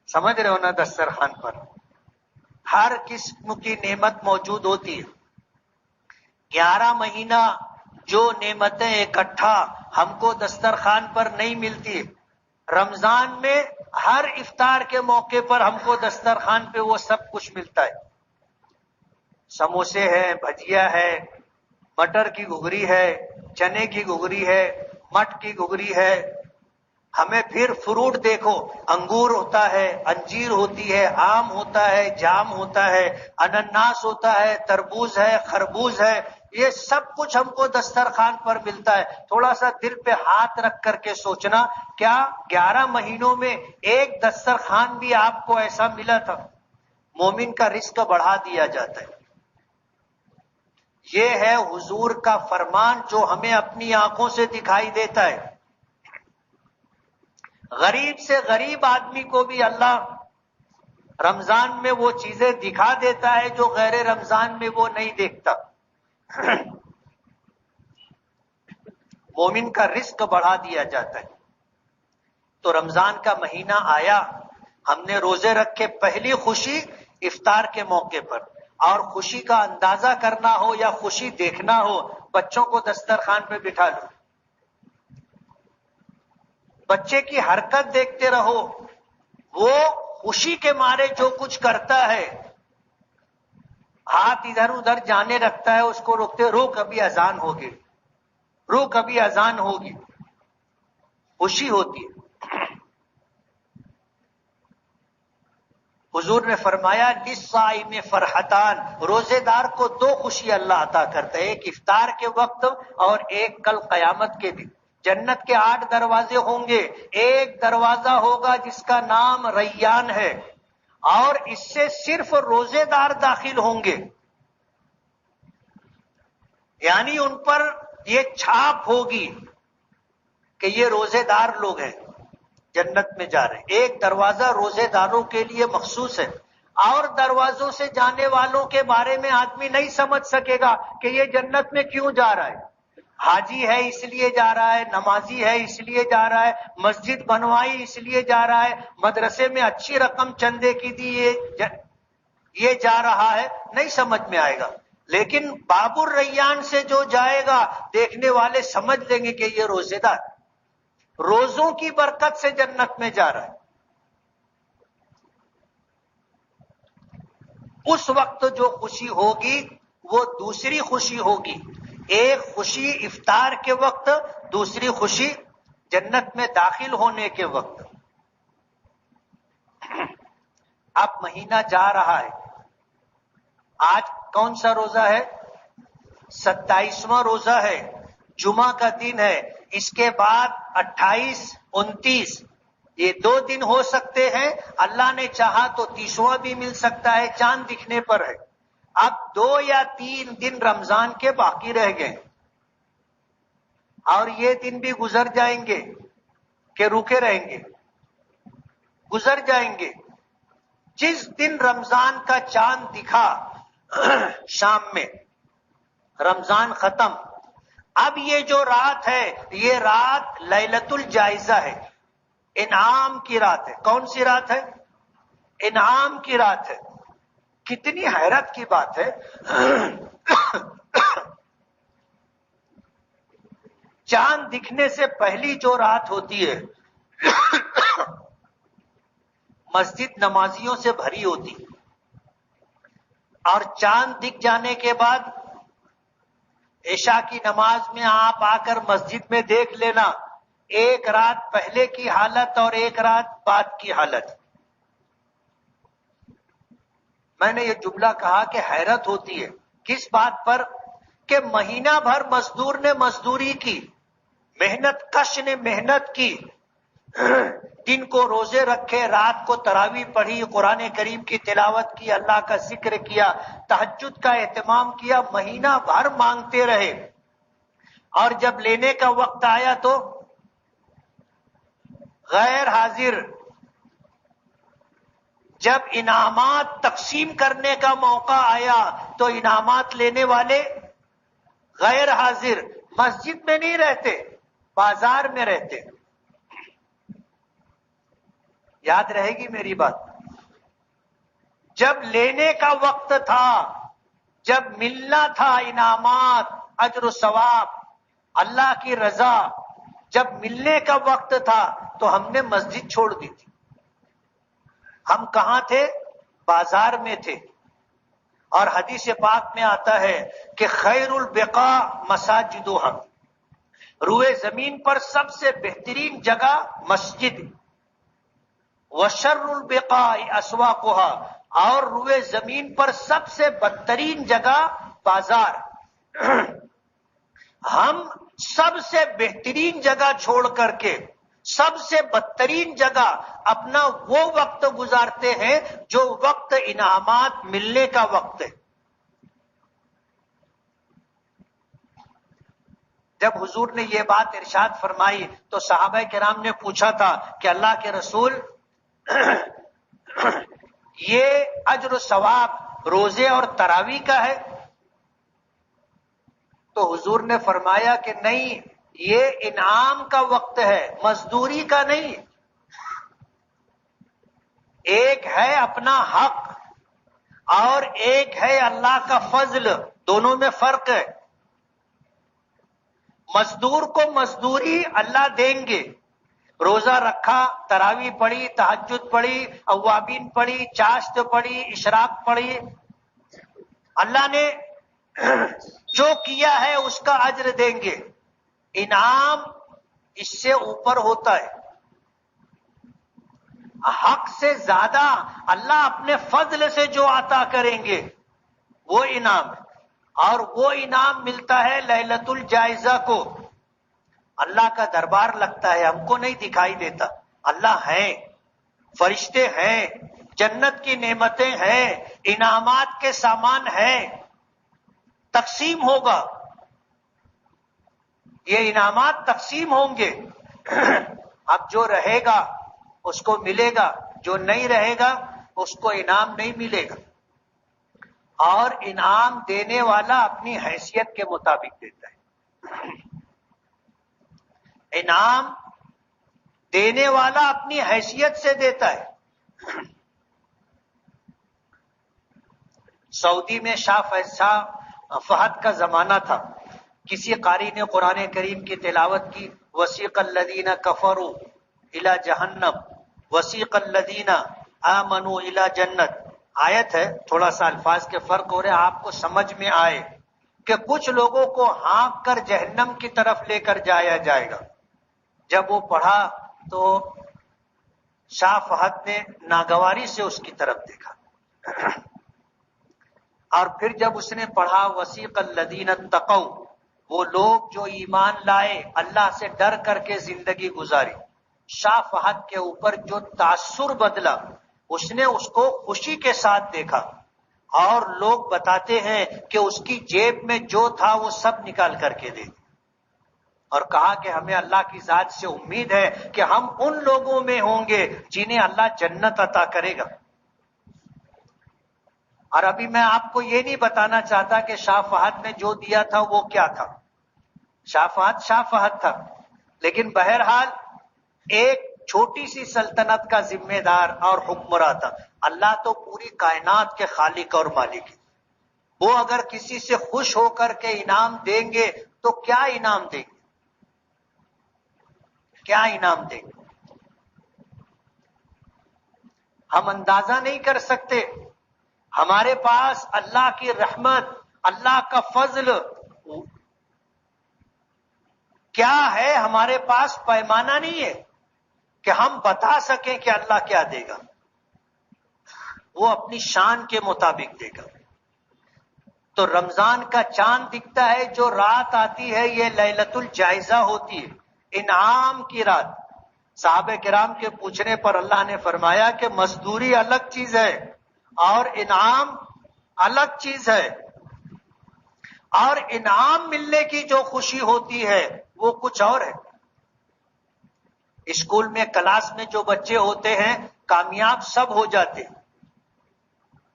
سمجھ رہے ہو نا، دسترخوان پر ہر قسم کی نعمت موجود ہوتی ہے۔ 11 مہینہ جو نعمتیں اکٹھا ہم کو دسترخوان پر نہیں ملتی، رمضان میں ہر افطار کے موقع پر ہم کو دسترخوان پہ وہ سب کچھ ملتا ہے۔ سموسے ہے، بھجیا ہے، مٹر کی گھگری ہے، چنے کی گھگری ہے، مٹ کی گھگری ہے۔ ہمیں پھر فروٹ دیکھو، انگور ہوتا ہے، انجیر ہوتی ہے، آم ہوتا ہے، جام ہوتا ہے، انناس ہوتا ہے، تربوز ہے، خربوز ہے، یہ سب کچھ ہم کو دسترخوان پر ملتا ہے۔ تھوڑا سا دل پہ ہاتھ رکھ کر کے سوچنا، کیا 11 مہینوں میں ایک دسترخوان بھی آپ کو ایسا ملا تھا؟ مومن کا رزق بڑھا دیا جاتا ہے۔ یہ ہے حضور کا فرمان جو ہمیں اپنی آنکھوں سے دکھائی دیتا ہے۔ غریب سے غریب آدمی کو بھی اللہ رمضان میں وہ چیزیں دکھا دیتا ہے جو غیر رمضان میں وہ نہیں دیکھتا۔ مومن کا رزق بڑھا دیا جاتا ہے۔ تو رمضان کا مہینہ آیا، ہم نے روزے رکھے، پہلی خوشی افطار کے موقع پر، اور خوشی کا اندازہ کرنا ہو یا خوشی دیکھنا ہو، بچوں کو دسترخوان پہ بٹھا لو، بچے کی حرکت دیکھتے رہو، وہ خوشی کے مارے جو کچھ کرتا ہے، ہاتھ ادھر ادھر جانے لگتا ہے، اس کو روکتے، روک ابھی اذان ہوگی، روک ابھی اذان ہوگی، خوشی ہوتی ہے۔ حضور نے فرمایا للصائم فرحتان، روزے دار کو دو خوشی اللہ عطا کرتا ہے، ایک افطار کے وقت اور ایک کل قیامت کے دن۔ جنت کے 8 دروازے ہوں گے، ایک دروازہ ہوگا جس کا نام ریان ہے، اور اس سے صرف روزے دار داخل ہوں گے، یعنی ان پر یہ چھاپ ہوگی کہ یہ روزے دار لوگ ہیں، جنت میں جا رہے ہیں۔ ایک دروازہ روزے داروں کے لیے مخصوص ہے، اور دروازوں سے جانے والوں کے بارے میں آدمی نہیں سمجھ سکے گا کہ یہ جنت میں کیوں جا رہا ہے۔ حاجی ہے اس لیے جا رہا ہے، نمازی ہے اس لیے جا رہا ہے، مسجد بنوائی اس لیے جا رہا ہے، مدرسے میں اچھی رقم چندے کی دی یہ جا رہا ہے، نہیں سمجھ میں آئے گا۔ لیکن باب الریان سے جو جائے گا دیکھنے والے سمجھ لیں گے کہ یہ روزے دار روزوں کی برکت سے جنت میں جا رہا ہے۔ اس وقت جو خوشی ہوگی وہ دوسری خوشی ہوگی، ایک خوشی افطار کے وقت، دوسری خوشی جنت میں داخل ہونے کے وقت۔ اب مہینہ جا رہا ہے، آج کون سا روزہ ہے؟ 27واں روزہ ہے، جمعہ کا دن ہے، اس کے بعد 28 29 یہ 2 دن ہو سکتے ہیں، اللہ نے چاہا تو 30واں بھی مل سکتا ہے، چاند دکھنے پر ہے۔ اب 2 یا 3 دن رمضان کے باقی رہ گئے، اور یہ دن بھی گزر جائیں گے کہ رکے رہیں گے؟ گزر جائیں گے۔ جس دن رمضان کا چاند دکھا شام میں، رمضان ختم، اب یہ جو رات ہے یہ رات لیلۃ الجائزہ ہے، انعام کی رات ہے۔ کون سی رات ہے؟ انعام کی رات ہے۔ کتنی حیرت کی بات ہے، چاند دکھنے سے پہلی جو رات ہوتی ہے مسجد نمازیوں سے بھری ہوتی، اور چاند دکھ جانے کے بعد عشاء کی نماز میں آپ آ کر مسجد میں دیکھ لینا، ایک رات پہلے کی حالت اور ایک رات بعد کی حالت۔ میں نے یہ جملہ کہا کہ حیرت ہوتی ہے، کس بات پر؟ کہ مہینہ بھر مزدور نے مزدوری کی، محنت کش نے محنت کی، دن کو روزے رکھے، رات کو تراویح پڑھی، قرآن کریم کی تلاوت کی، اللہ کا ذکر کیا، تہجد کا اہتمام کیا، مہینہ بھر مانگتے رہے، اور جب لینے کا وقت آیا تو غیر حاضر۔ جب انعامات تقسیم کرنے کا موقع آیا تو انعامات لینے والے غیر حاضر، مسجد میں نہیں رہتے، بازار میں رہتے۔ یاد رہے گی میری بات؟ جب لینے کا وقت تھا، جب ملنا تھا انعامات، اجر و ثواب، اللہ کی رضا، جب ملنے کا وقت تھا تو ہم نے مسجد چھوڑ دی تھی۔ ہم کہاں تھے؟ بازار میں تھے۔ اور حدیث پاک میں آتا ہے کہ خیر البقاء مساجدها، روئے زمین پر سب سے بہترین جگہ مسجد، وشر البقاء اسواقها، اور روئے زمین پر سب سے بدترین جگہ بازار۔ ہم سب سے بہترین جگہ چھوڑ کر کے سب سے بدترین جگہ اپنا وہ وقت گزارتے ہیں جو وقت انعامات ملنے کا وقت ہے۔ جب حضور نے یہ بات ارشاد فرمائی تو صحابہ کرام نے پوچھا تھا کہ اللہ کے رسول، یہ اجر و ثواب روزے اور تراویح کا ہے؟ تو حضور نے فرمایا کہ نہیں، یہ انعام کا وقت ہے، مزدوری کا نہیں۔ ایک ہے اپنا حق اور ایک ہے اللہ کا فضل، دونوں میں فرق ہے۔ مزدور کو مزدوری اللہ دیں گے، روزہ رکھا، تراویح پڑھی، تہجد پڑھی، اوابین پڑھی، چاشت پڑھی، اشراق پڑھی، اللہ نے جو کیا ہے اس کا اجر دیں گے۔ انعام اس سے اوپر ہوتا ہے۔ حق سے زیادہ اللہ اپنے فضل سے جو عطا کریں گے وہ انعام ہے، اور وہ انعام ملتا ہے لیلۃ الجائزہ کو۔ اللہ کا دربار لگتا ہے، ہم کو نہیں دکھائی دیتا، اللہ ہیں، فرشتے ہیں، جنت کی نعمتیں ہیں، انعامات کے سامان ہیں، تقسیم ہوگا، یہ انعامات تقسیم ہوں گے۔ اب جو رہے گا اس کو ملے گا، جو نہیں رہے گا اس کو انعام نہیں ملے گا، اور انعام دینے والا اپنی حیثیت کے مطابق دیتا ہے۔ انعام دینے والا اپنی حیثیت سے دیتا ہے۔ سعودی میں شاہ فہد کا زمانہ تھا، کسی قاری نے قرآن کریم کی تلاوت کی، وسیق الذین کفروا الی جہنم وسیق الذین آمنوا الی جنت، آیت ہے، تھوڑا سا الفاظ کے فرق ہو رہے ہیں، آپ کو سمجھ میں آئے کہ کچھ لوگوں کو ہانک کر جہنم کی طرف لے کر جایا جائے گا۔ جب وہ پڑھا تو شاہ فہد نے ناگواری سے اس کی طرف دیکھا، اور پھر جب اس نے پڑھا وسیق الذین اتقوا، وہ لوگ جو ایمان لائے، اللہ سے ڈر کر کے زندگی گزاری، شاہ فہد کے اوپر جو تاثر بدلا، اس نے اس کو خوشی کے ساتھ دیکھا، اور لوگ بتاتے ہیں کہ اس کی جیب میں جو تھا وہ سب نکال کر کے دے دیا، اور کہا کہ ہمیں اللہ کی ذات سے امید ہے کہ ہم ان لوگوں میں ہوں گے جنہیں اللہ جنت عطا کرے گا۔ اور ابھی میں آپ کو یہ نہیں بتانا چاہتا کہ شاہ فہد نے جو دیا تھا وہ کیا تھا، شاہ فہد تھا، لیکن بہرحال ایک چھوٹی سی سلطنت کا ذمہ دار اور حکمراں تھا۔ اللہ تو پوری کائنات کے خالق اور مالک ہے، وہ اگر کسی سے خوش ہو کر کے انعام دیں گے تو کیا انعام دیں گے، کیا انعام دیں گے، ہم اندازہ نہیں کر سکتے۔ ہمارے پاس اللہ کی رحمت، اللہ کا فضل کیا ہے، ہمارے پاس پیمانہ نہیں ہے کہ ہم بتا سکیں کہ اللہ کیا دے گا، وہ اپنی شان کے مطابق دے گا۔ تو رمضان کا چاند دکھتا ہے، جو رات آتی ہے یہ لیلۃ الجائزہ ہوتی ہے، انعام کی رات۔ صحابہ کرام کے پوچھنے پر اللہ نے فرمایا کہ مزدوری الگ چیز ہے اور انعام الگ چیز ہے، اور انعام ملنے کی جو خوشی ہوتی ہے وہ کچھ اور ہے۔ اسکول میں کلاس میں جو بچے ہوتے ہیں کامیاب سب ہو جاتے،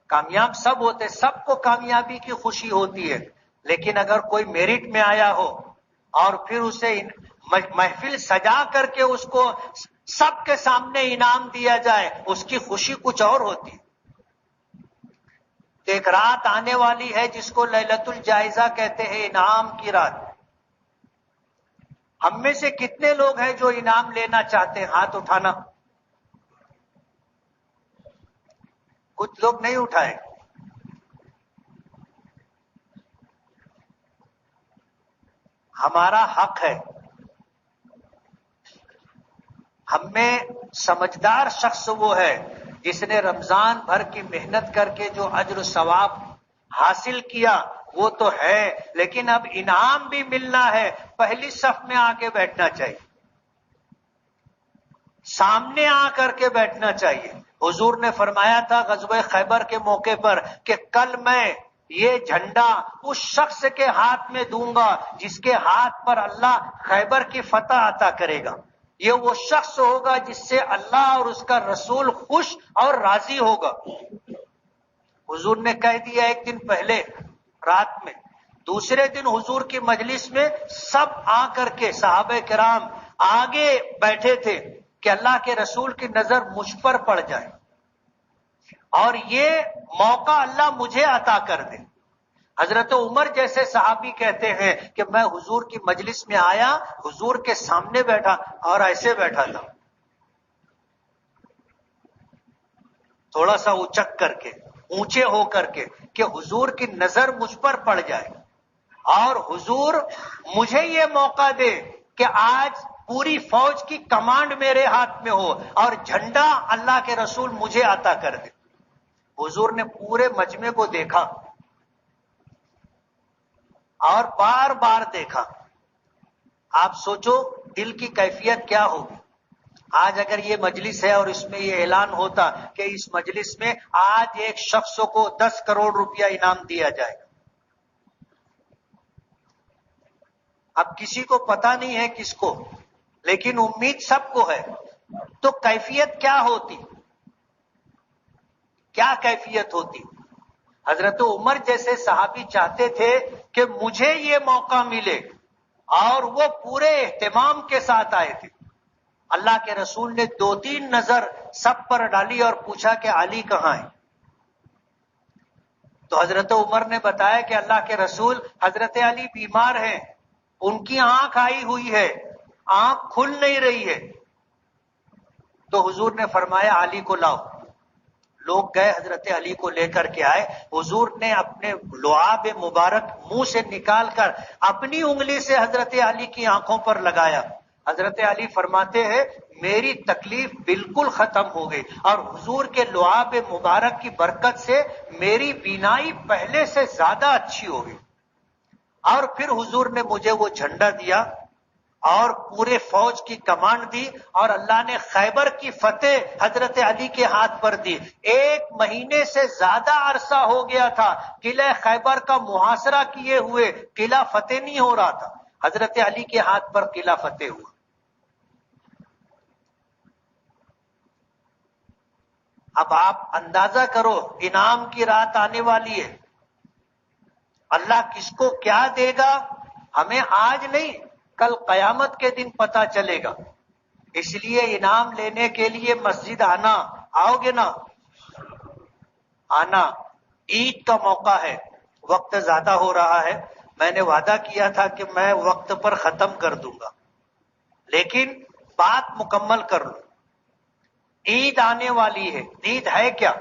کامیاب سب ہوتے، سب کو کامیابی کی خوشی ہوتی ہے، لیکن اگر کوئی میرٹ میں آیا ہو اور پھر اسے محفل سجا کر کے اس کو سب کے سامنے انعام دیا جائے، اس کی خوشی کچھ اور ہوتی ہے۔ ایک رات آنے والی ہے جس کو لیلۃ الجائزہ کہتے ہیں، انعام کی رات۔ ہم میں سے کتنے لوگ ہیں جو انعام لینا چاہتے ہیں؟ ہاتھ اٹھانا۔ کچھ لوگ نہیں اٹھائے۔ ہمارا حق ہے، ہم میں سمجھدار شخص وہ ہے جس نے رمضان بھر کی محنت کر کے جو اجر و ثواب حاصل کیا وہ تو ہے، لیکن اب انعام بھی ملنا ہے، پہلی صف میں آ کے بیٹھنا چاہیے، سامنے آ کر کے بیٹھنا چاہیے۔ حضور نے فرمایا تھا غزوہ خیبر کے موقع پر کہ کل میں یہ جھنڈا اس شخص کے ہاتھ میں دوں گا جس کے ہاتھ پر اللہ خیبر کی فتح عطا کرے گا، یہ وہ شخص ہوگا جس سے اللہ اور اس کا رسول خوش اور راضی ہوگا۔ حضور نے کہہ دیا ایک دن پہلے رات میں، دوسرے دن حضور کی مجلس میں سب آ کر کے صحابہ کرام آگے بیٹھے تھے کہ اللہ کے رسول کی نظر مجھ پر پڑ جائے اور یہ موقع اللہ مجھے عطا کر دے۔ حضرت عمر جیسے صحابی کہتے ہیں کہ میں حضور کی مجلس میں آیا، حضور کے سامنے بیٹھا اور ایسے بیٹھا تھا، تھوڑا سا اچک کر کے، اونچے ہو کر کے، کہ حضور کی نظر مجھ پر پڑ جائے اور حضور مجھے یہ موقع دے کہ آج پوری فوج کی کمانڈ میرے ہاتھ میں ہو اور جھنڈا اللہ کے رسول مجھے عطا کر دے. حضور نے پورے مجمع کو دیکھا اور بار بار دیکھا. آپ سوچو دل کی کیفیت کیا ہوگی. آج اگر یہ مجلس ہے اور اس میں یہ اعلان ہوتا کہ اس مجلس میں آج ایک شخص کو 10 کروڑ روپیہ انعام دیا جائے گا. اب کسی کو پتا نہیں ہے کس کو، لیکن امید سب کو ہے. تو کیفیت کیا ہوتی؟ کیا کیفیت ہوتی؟ حضرت عمر جیسے صحابی چاہتے تھے کہ مجھے یہ موقع ملے اور وہ پورے اہتمام کے ساتھ آئے تھے. اللہ کے رسول نے 2-3 نظر سب پر ڈالی اور پوچھا کہ علی کہاں ہے؟ تو حضرت عمر نے بتایا کہ اللہ کے رسول حضرت علی بیمار ہیں، ان کی آنکھ آئی ہوئی ہے، آنکھ کھل نہیں رہی ہے. تو حضور نے فرمایا علی کو لاؤ. لوگ گئے، حضرت علی کو لے کر کے آئے. حضور نے اپنے لعاب مبارک منہ سے نکال کر اپنی انگلی سے حضرت علی کی آنکھوں پر لگایا. حضرت علی فرماتے ہیں میری تکلیف بالکل ختم ہو گئی اور حضور کے لعاب مبارک کی برکت سے میری بینائی پہلے سے زیادہ اچھی ہو گئی. اور پھر حضور نے مجھے وہ جھنڈا دیا اور پورے فوج کی کمانڈ دی اور اللہ نے خیبر کی فتح حضرت علی کے ہاتھ پر دی. 1 مہینے سے زیادہ عرصہ ہو گیا تھا قلعہ خیبر کا محاصرہ کیے ہوئے، قلعہ فتح نہیں ہو رہا تھا. حضرت علی کے ہاتھ پر قلعہ فتح ہوا. اب آپ اندازہ کرو انعام کی رات آنے والی ہے. اللہ کس کو کیا دے گا ہمیں آج نہیں، کل قیامت کے دن پتا چلے گا. اس لیے انعام لینے کے لیے مسجد آنا. آؤ گے نا؟ آنا. عید کا موقع ہے، وقت زیادہ ہو رہا ہے. میں نے وعدہ کیا تھا کہ میں وقت پر ختم کر دوں گا، لیکن بات مکمل کر لوں. عید آنے والی ہے. عید ہے کیا؟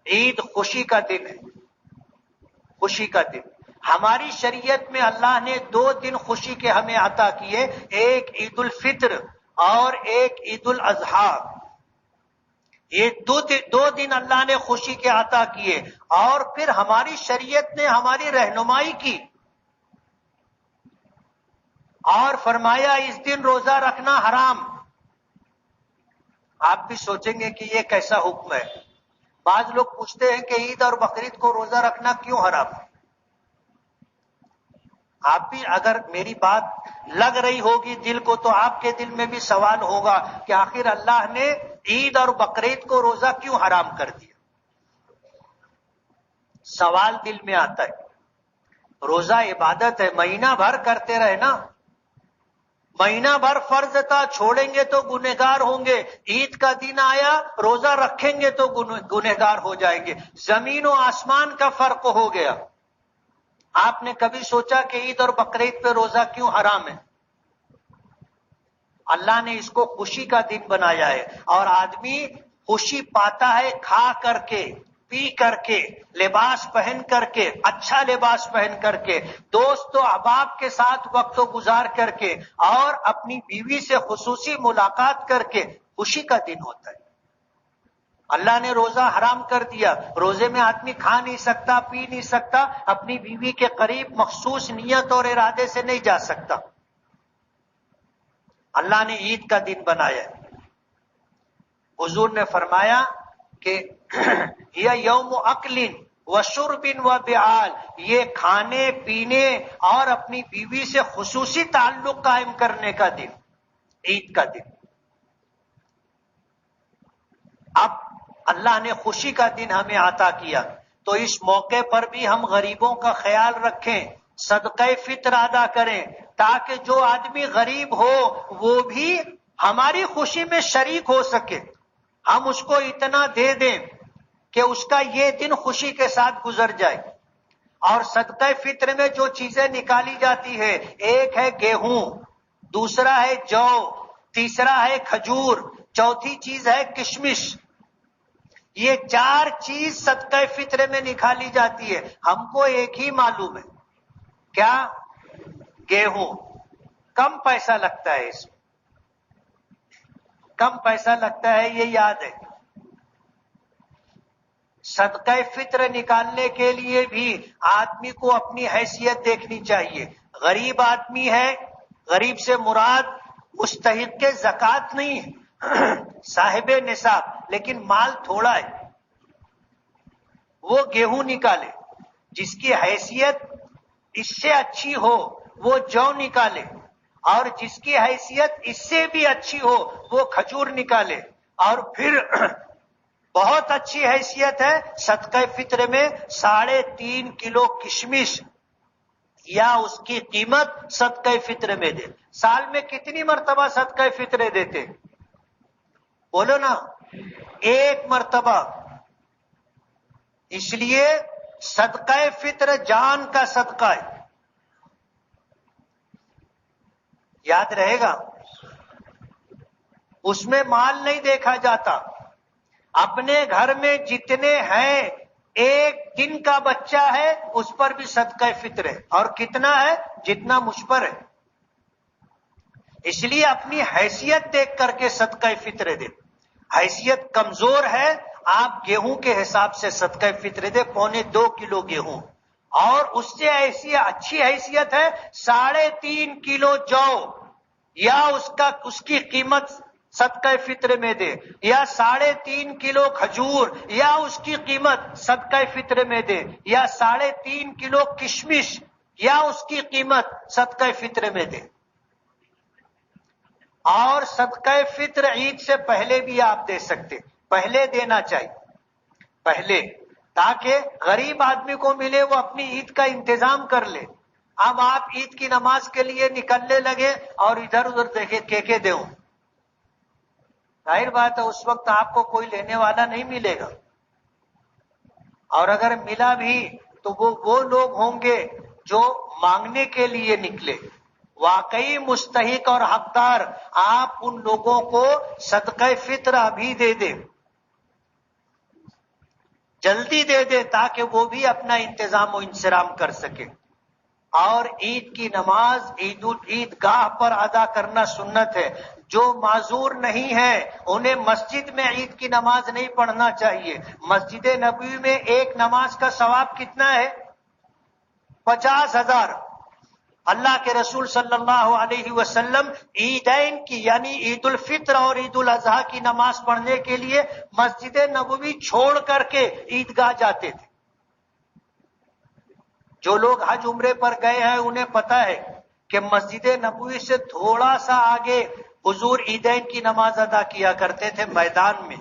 عید خوشی کا دن ہے. خوشی کا دن. ہماری شریعت میں اللہ نے 2 دن خوشی کے ہمیں عطا کیے، ایک عید الفطر اور ایک عید الاضحیٰ. یہ 2 دن اللہ نے خوشی کے عطا کیے اور پھر ہماری شریعت نے ہماری رہنمائی کی اور فرمایا اس دن روزہ رکھنا حرام. آپ بھی سوچیں گے کہ یہ کیسا حکم ہے. بعض لوگ پوچھتے ہیں کہ عید اور بقرعید کو روزہ رکھنا کیوں حرام ہے؟ آپ بھی اگر میری بات لگ رہی ہوگی دل کو تو آپ کے دل میں بھی سوال ہوگا کہ آخر اللہ نے عید اور بقرعید کو روزہ کیوں حرام کر دیا. سوال دل میں آتا ہے. روزہ عبادت ہے، مہینہ بھر کرتے رہے نا. مہینہ بھر فرض تھا، چھوڑیں گے تو گنہگار ہوں گے. عید کا دن آیا، روزہ رکھیں گے تو گنہگار ہو جائیں گے. زمین و آسمان کا فرق ہو گیا. آپ نے کبھی سوچا کہ عید اور بقرعید پہ روزہ کیوں حرام ہے؟ اللہ نے اس کو خوشی کا دن بنایا ہے اور آدمی خوشی پاتا ہے کھا کر کے، پی کر کے، لباس پہن کر کے، اچھا لباس پہن کر کے، دوست و احباب کے ساتھ وقت گزار کر کے اور اپنی بیوی سے خصوصی ملاقات کر کے. خوشی کا دن ہوتا ہے. اللہ نے روزہ حرام کر دیا. روزے میں آدمی کھا نہیں سکتا، پی نہیں سکتا، اپنی بیوی کے قریب مخصوص نیت اور ارادے سے نہیں جا سکتا. اللہ نے عید کا دن بنایا. حضور نے فرمایا کہ یہ یوم اکل و شرب و بعال، یہ کھانے پینے اور اپنی بیوی سے خصوصی تعلق قائم کرنے کا دن، عید کا دن. اب اللہ نے خوشی کا دن ہمیں عطا کیا تو اس موقع پر بھی ہم غریبوں کا خیال رکھیں، صدقہ فطر ادا کریں تاکہ جو آدمی غریب ہو وہ بھی ہماری خوشی میں شریک ہو سکے. ہم اس کو اتنا دے دیں کہ اس کا یہ دن خوشی کے ساتھ گزر جائے. اور صدقہ فطر میں جو چیزیں نکالی جاتی ہے، ایک ہے گیہوں، دوسرا ہے جو، تیسرا ہے کھجور، چوتھی چیز ہے کشمش. یہ 4 چیز صدقہ فطر میں نکالی جاتی ہے. ہم کو ایک ہی معلوم ہے، کیا؟ گیہوں. کم پیسہ لگتا ہے، اس میں کم پیسہ لگتا ہے، یہ یاد ہے۔ صدقہ فطر نکالنے کے لیے بھی آدمی کو اپنی حیثیت دیکھنی چاہیے۔ غریب آدمی ہے، غریب سے مراد مستحق کے زکوٰۃ نہیں ہے، صاحب نصاب، لیکن مال تھوڑا ہے، وہ گیہوں نکالے۔ جس کی حیثیت اس سے اچھی ہو وہ جو نکالے، اور جس کی حیثیت اس سے بھی اچھی ہو وہ کھجور نکالے۔ اور پھر بہت اچھی حیثیت ہے صدقہ فطر میں 3.5 کلو کشمش یا اس کی قیمت صدقہ فطر میں دے۔ سال میں کتنی مرتبہ صدقہ فطر دیتے؟ بولو نا، 1 مرتبہ۔ اس لیے صدقہ فطر جان کا صدقہ ہے، یاد رہے گا۔ اس میں مال نہیں دیکھا جاتا۔ اپنے گھر میں جتنے ہیں، 1 دن کا بچہ ہے اس پر بھی صدقہ فطر ہے، اور کتنا ہے؟ جتنا مجھ پر ہے۔ اس لیے اپنی حیثیت دیکھ کر کے صدقہ فطر دے۔ حیثیت کمزور ہے، آپ گیہوں کے حساب سے صدقہ فطر دے، 2.25 کلو گیہوں، اور اس سے ایسی اچھی حیثیت ہے 3.5 کلو جو، یا اس کی قیمت صدقہ فطر میں دے، یا 3.5 کلو کھجور یا اس کی قیمت صدقہ فطر میں دے، یا 3.5 کلو کشمش یا اس کی قیمت صدقہ فطر میں دے۔ اور صدقہ فطر عید سے پہلے بھی آپ دے سکتے، پہلے دینا چاہیے، پہلے، تاکہ غریب آدمی کو ملے، وہ اپنی عید کا انتظام کر لے۔ اب آپ عید کی نماز کے لیے نکلنے لگے اور ادھر ادھر دیکھے کے دوں، ظاہر بات ہے اس وقت آپ کو کوئی لینے والا نہیں ملے گا، اور اگر ملا بھی تو وہ لوگ ہوں گے جو مانگنے کے لیے نکلے۔ واقعی مستحق اور حقدار، آپ ان لوگوں کو صدقہ فطر ابھی دے دیں، جلدی دے دے، تاکہ وہ بھی اپنا انتظام و انصرام کر سکے۔ اور عید کی نماز عید گاہ پر ادا کرنا سنت ہے۔ جو معذور نہیں ہے انہیں مسجد میں عید کی نماز نہیں پڑھنا چاہیے۔ مسجد نبوی میں ایک نماز کا ثواب کتنا ہے؟ 50,000۔ اللہ کے رسول صلی اللہ علیہ وسلم عیدین کی، یعنی عید الفطر اور عید الاضحیٰ کی نماز پڑھنے کے لیے مسجد نبوی چھوڑ کر کے عیدگاہ جاتے تھے۔ جو لوگ حج عمرے پر گئے ہیں انہیں پتا ہے کہ مسجد نبوی سے تھوڑا سا آگے حضور عیدین کی نماز ادا کیا کرتے تھے میدان میں۔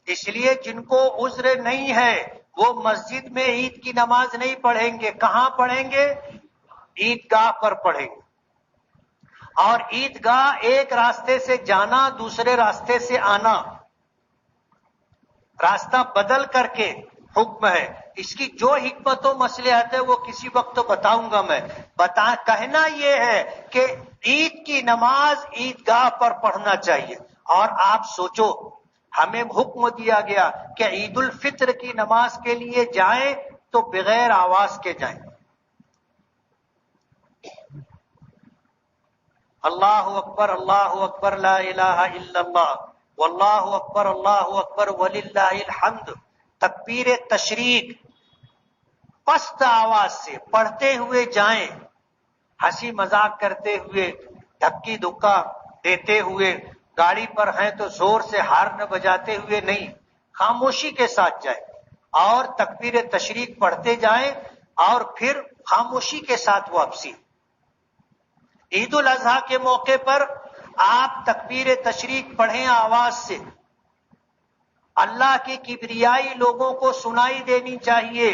اس لیے جن کو عذر نہیں ہے وہ مسجد میں عید کی نماز نہیں پڑھیں گے، کہاں پڑھیں گے؟ عیدگاہ پر پڑھیں گے۔ اور عیدگاہ ایک راستے سے جانا، دوسرے راستے سے آنا، راستہ بدل کر کے حکم ہے۔ اس کی جو حکمت و مصلحت ہے وہ کسی وقت بتاؤں گا میں۔ کہنا یہ ہے کہ عید کی نماز عیدگاہ پر پڑھنا چاہیے۔ اور آپ سوچو، ہمیں حکم دیا گیا کہ عید الفطر کی نماز کے لیے جائیں تو بغیر آواز کے جائیں۔ اللہ اکبر لا الہ الا اللہ، واللہ اکبر وللہ الحمد، تکبیر تشریق پست آواز سے پڑھتے ہوئے جائیں، ہنسی مذاق کرتے ہوئے، دھکی دھکا دیتے ہوئے، گاڑی پر ہیں تو زور سے ہارن بجاتے ہوئے نہیں، خاموشی کے ساتھ جائیں اور تکبیر تشریق پڑھتے جائیں، اور پھر خاموشی کے ساتھ واپسی۔ عید الاضحیٰ کے موقع پر آپ تکبیر تشریق پڑھیں آواز سے، اللہ کی کبریائی لوگوں کو سنائی دینی چاہیے۔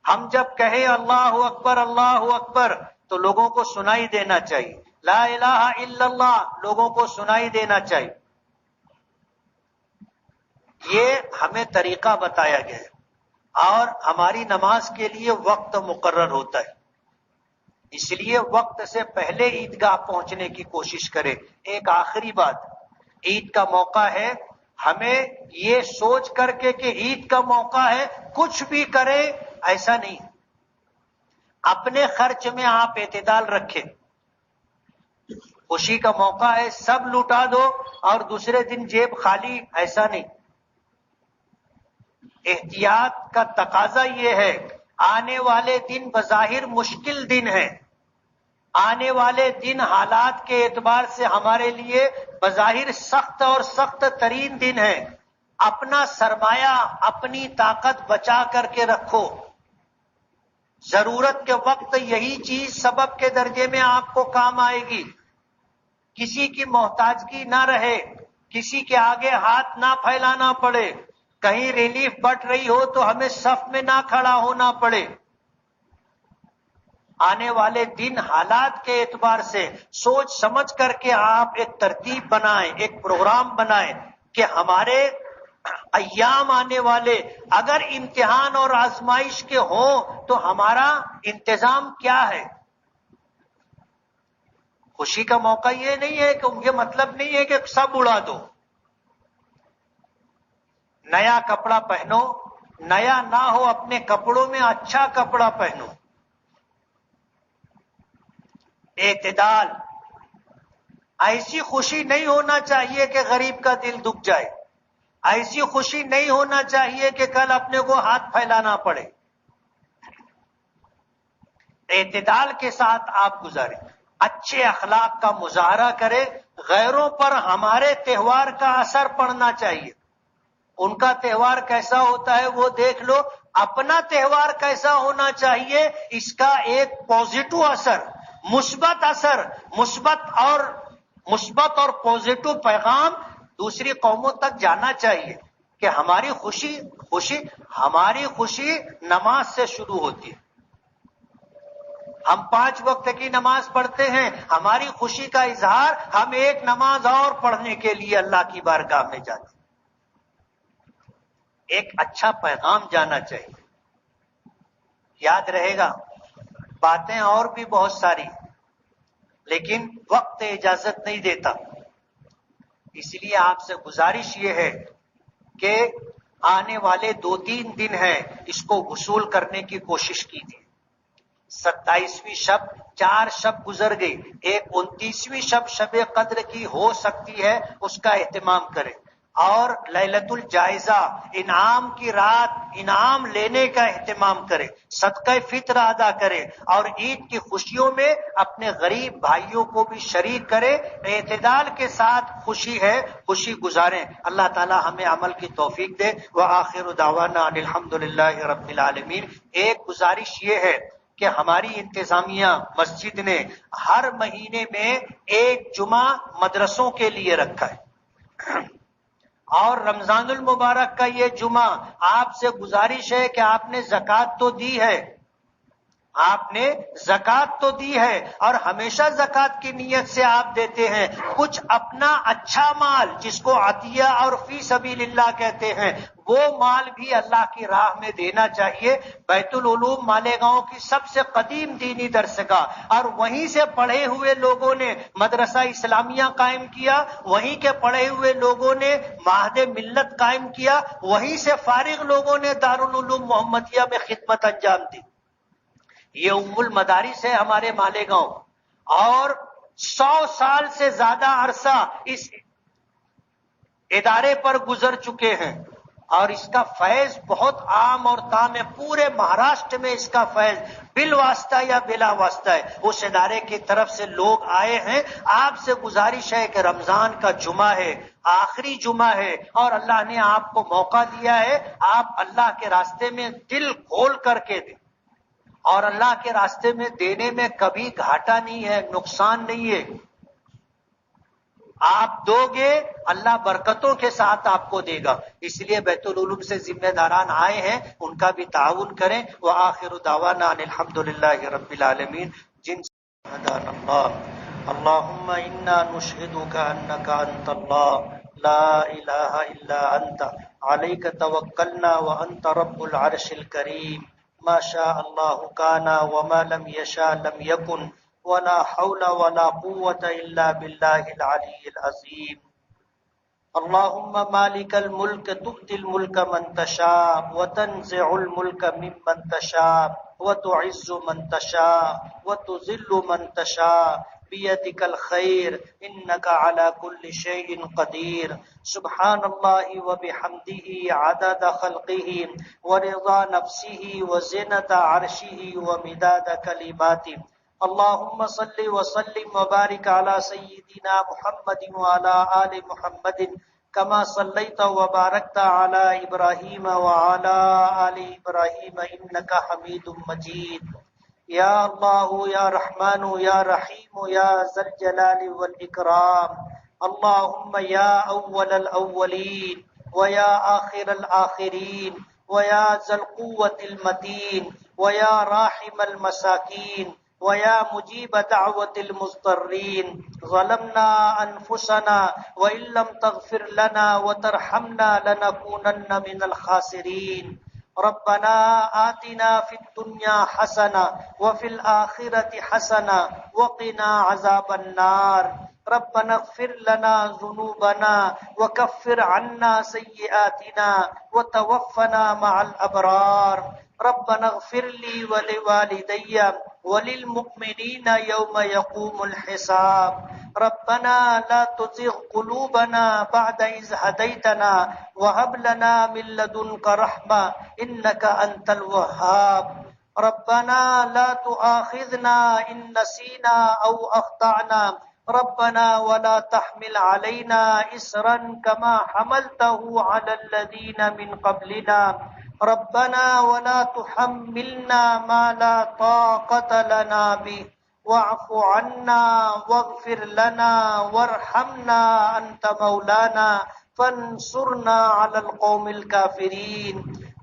ہم جب کہیں اللہ اکبر تو لوگوں کو سنائی دینا چاہیے، لا الہ الا اللہ لوگوں کو سنائی دینا چاہیے۔ یہ ہمیں طریقہ بتایا گیا ہے، اور ہماری نماز کے لیے وقت مقرر ہوتا ہے، اس لیے وقت سے پہلے عیدگاہ پہنچنے کی کوشش کرے۔ ایک آخری بات، عید کا موقع ہے، ہمیں یہ سوچ کر کے کہ عید کا موقع ہے کچھ بھی کریں، ایسا نہیں۔ اپنے خرچ میں آپ اعتدال رکھیں۔ خوشی کا موقع ہے سب لوٹا دو اور دوسرے دن جیب خالی، ایسا نہیں. احتیاط کا تقاضا یہ ہے، آنے والے دن بظاہر مشکل دن ہے، آنے والے دن حالات کے اعتبار سے ہمارے لیے بظاہر سخت اور سخت ترین دن ہے. اپنا سرمایہ، اپنی طاقت بچا کر کے رکھو. ضرورت کے وقت یہی چیز سبب کے درجے میں آپ کو کام آئے گی. کسی کی محتاجگی نہ رہے، کسی کے آگے ہاتھ نہ پھیلانا پڑے. کہیں ریلیف بٹ رہی ہو تو ہمیں صف میں نہ کھڑا ہونا پڑے. آنے والے دن حالات کے اعتبار سے سوچ سمجھ کر کے آپ ایک ترتیب بنائیں، ایک پروگرام بنائیں کہ ہمارے ایام آنے والے اگر امتحان اور آزمائش کے ہوں تو ہمارا انتظام کیا ہے. خوشی کا موقع یہ نہیں ہے کہ یہ مطلب نہیں ہے کہ سب اڑا دو. نیا کپڑا پہنو، نیا نہ ہو اپنے کپڑوں میں اچھا کپڑا پہنو. اعتدال. ایسی خوشی نہیں ہونا چاہیے کہ غریب کا دل دکھ جائے. ایسی خوشی نہیں ہونا چاہیے کہ کل اپنے کو ہاتھ پھیلانا پڑے. اعتدال کے ساتھ آپ گزاریں، اچھے اخلاق کا مظاہرہ کریں. غیروں پر ہمارے تہوار کا اثر پڑنا چاہیے. ان کا تہوار کیسا ہوتا ہے وہ دیکھ لو، اپنا تہوار کیسا ہونا چاہیے، اس کا ایک پازیٹو اثر، مثبت اثر، مثبت اور پازیٹو پیغام دوسری قوموں تک جانا چاہیے کہ ہماری خوشی نماز سے شروع ہوتی ہے. ہم 5 وقت کی نماز پڑھتے ہیں، ہماری خوشی کا اظہار ہم ایک نماز اور پڑھنے کے لیے اللہ کی بارگاہ میں جاتے ہیں. ایک اچھا پیغام جانا چاہیے. یاد رہے گا، باتیں اور بھی بہت ساری، لیکن وقت اجازت نہیں دیتا. اس لیے آپ سے گزارش یہ ہے کہ آنے والے 2-3 دن ہیں، اس کو وصول کرنے کی کوشش کیجیے. 27ویں شب، 4 شب گزر گئی، ایک 29ویں شب قدر کی ہو سکتی ہے، اس کا اہتمام کریں. اور لیلۃ الجائزہ، انعام کی رات، انعام لینے کا اہتمام کریں، صدقہ فطر ادا کریں اور عید کی خوشیوں میں اپنے غریب بھائیوں کو بھی شریک کریں. اعتدال کے ساتھ خوشی ہے، خوشی گزاریں. اللہ تعالی ہمیں عمل کی توفیق دے. وآخر دعوانا ان الحمدللہ رب العالمین. ایک گزارش یہ ہے کہ ہماری انتظامیہ مسجد نے ہر مہینے میں ایک جمعہ مدرسوں کے لیے رکھا ہے، اور رمضان المبارک کا یہ جمعہ آپ سے گزارش ہے کہ آپ نے زکوٰۃ تو دی ہے، آپ نے زکوٰۃ تو دی ہے اور ہمیشہ زکوٰۃ کی نیت سے آپ دیتے ہیں. کچھ اپنا اچھا مال جس کو عطیہ اور فی سبیل اللہ کہتے ہیں، وہ مال بھی اللہ کی راہ میں دینا چاہیے. بیت العلوم مالیگاؤں کی سب سے قدیم دینی درسگاہ، اور وہیں سے پڑھے ہوئے لوگوں نے مدرسہ اسلامیہ قائم کیا، وہیں کے پڑھے ہوئے لوگوں نے معہد ملت قائم کیا، وہیں سے فارغ لوگوں نے دارالعلوم محمدیہ میں خدمت انجام دی. یہ المدارس ہے ہمارے مالیگاؤں، اور 100 سال سے زیادہ عرصہ اس ادارے پر گزر چکے ہیں، اور اس کا فیض بہت عام اور تام ہے. پورے مہاراشٹر میں اس کا فیض بالواسطہ یا بلا واسطہ ہے. اس ادارے کی طرف سے لوگ آئے ہیں. آپ سے گزارش ہے کہ رمضان کا جمعہ ہے، آخری جمعہ ہے، اور اللہ نے آپ کو موقع دیا ہے، آپ اللہ کے راستے میں دل کھول کر کے دیں. اور اللہ کے راستے میں دینے میں کبھی گھاٹا نہیں ہے، نقصان نہیں ہے. آپ دو گے، اللہ برکتوں کے ساتھ آپ کو دے گا. اس لیے بیت العلوم سے ذمہ داران آئے ہیں، ان کا بھی تعاون کریں. وآخر دعوانا ان الحمدللہ رب العالمین. جن سے ہدانا اللہ، اللہم انا نشہدک انک انت اللہ لا الہ الا انت علیک توکلنا وانت رب العرش الکریم. ما شاء اللہ کان وما لم یشاء لم یکن ولا حول ولا قوة الا باللہ العلی العظیم. اللہم مالک الملک تؤتی الملک من تشاء وتنزع الملک ممن تشاء وتعز من تشاء وتذل من تشاء بيدك الخير إنك على كل شيء قدير. سبحان الله وبحمده عدد خلقه ورضا نفسه وزنة عرشه ومداد كلماته. اللهم صل وسلم وبارك على سيدنا محمد وعلى آل محمد كما صليت وباركت على إبراهيم وعلى آل إبراهيم إنك حميد مجيد. يا الله يا رحمن يا رحيم يا ذا الجلال والإكرام. اللهم يا أول الأولين ويا آخر الآخرين ويا ذا القوة المتين ويا راحم المساكين ويا مجيب دعوة المضطرين، ظلمنا أنفسنا وإن لم تغفر لنا وترحمنا لنكونن من الخاسرين. ربنا آتنا في الدنيا حسنة وفي الآخرة حسنة وقنا عذاب النار. ربنا اغفر لنا ذنوبنا وكفر عنا سيئاتنا وتوفنا مع الأبرار. ربنا اغفر لي ولوالدي وللمؤمنين يوم يقوم الحساب. ربنا لا تزغ قلوبنا بعد إذ هديتنا وهب لنا من لدنك رحمة إنك أنت الوهاب. ربنا لا تؤاخذنا إن نسينا أو أخطأنا. ربنا ولا تحمل علينا إسرا كما حملته على الذين من قبلنا. ربنا ولا تحملنا ما لا طاقة لنا به واعف عنا واغفر لنا وارحمنا أنت مولانا فانصرنا على القوم الكافرين.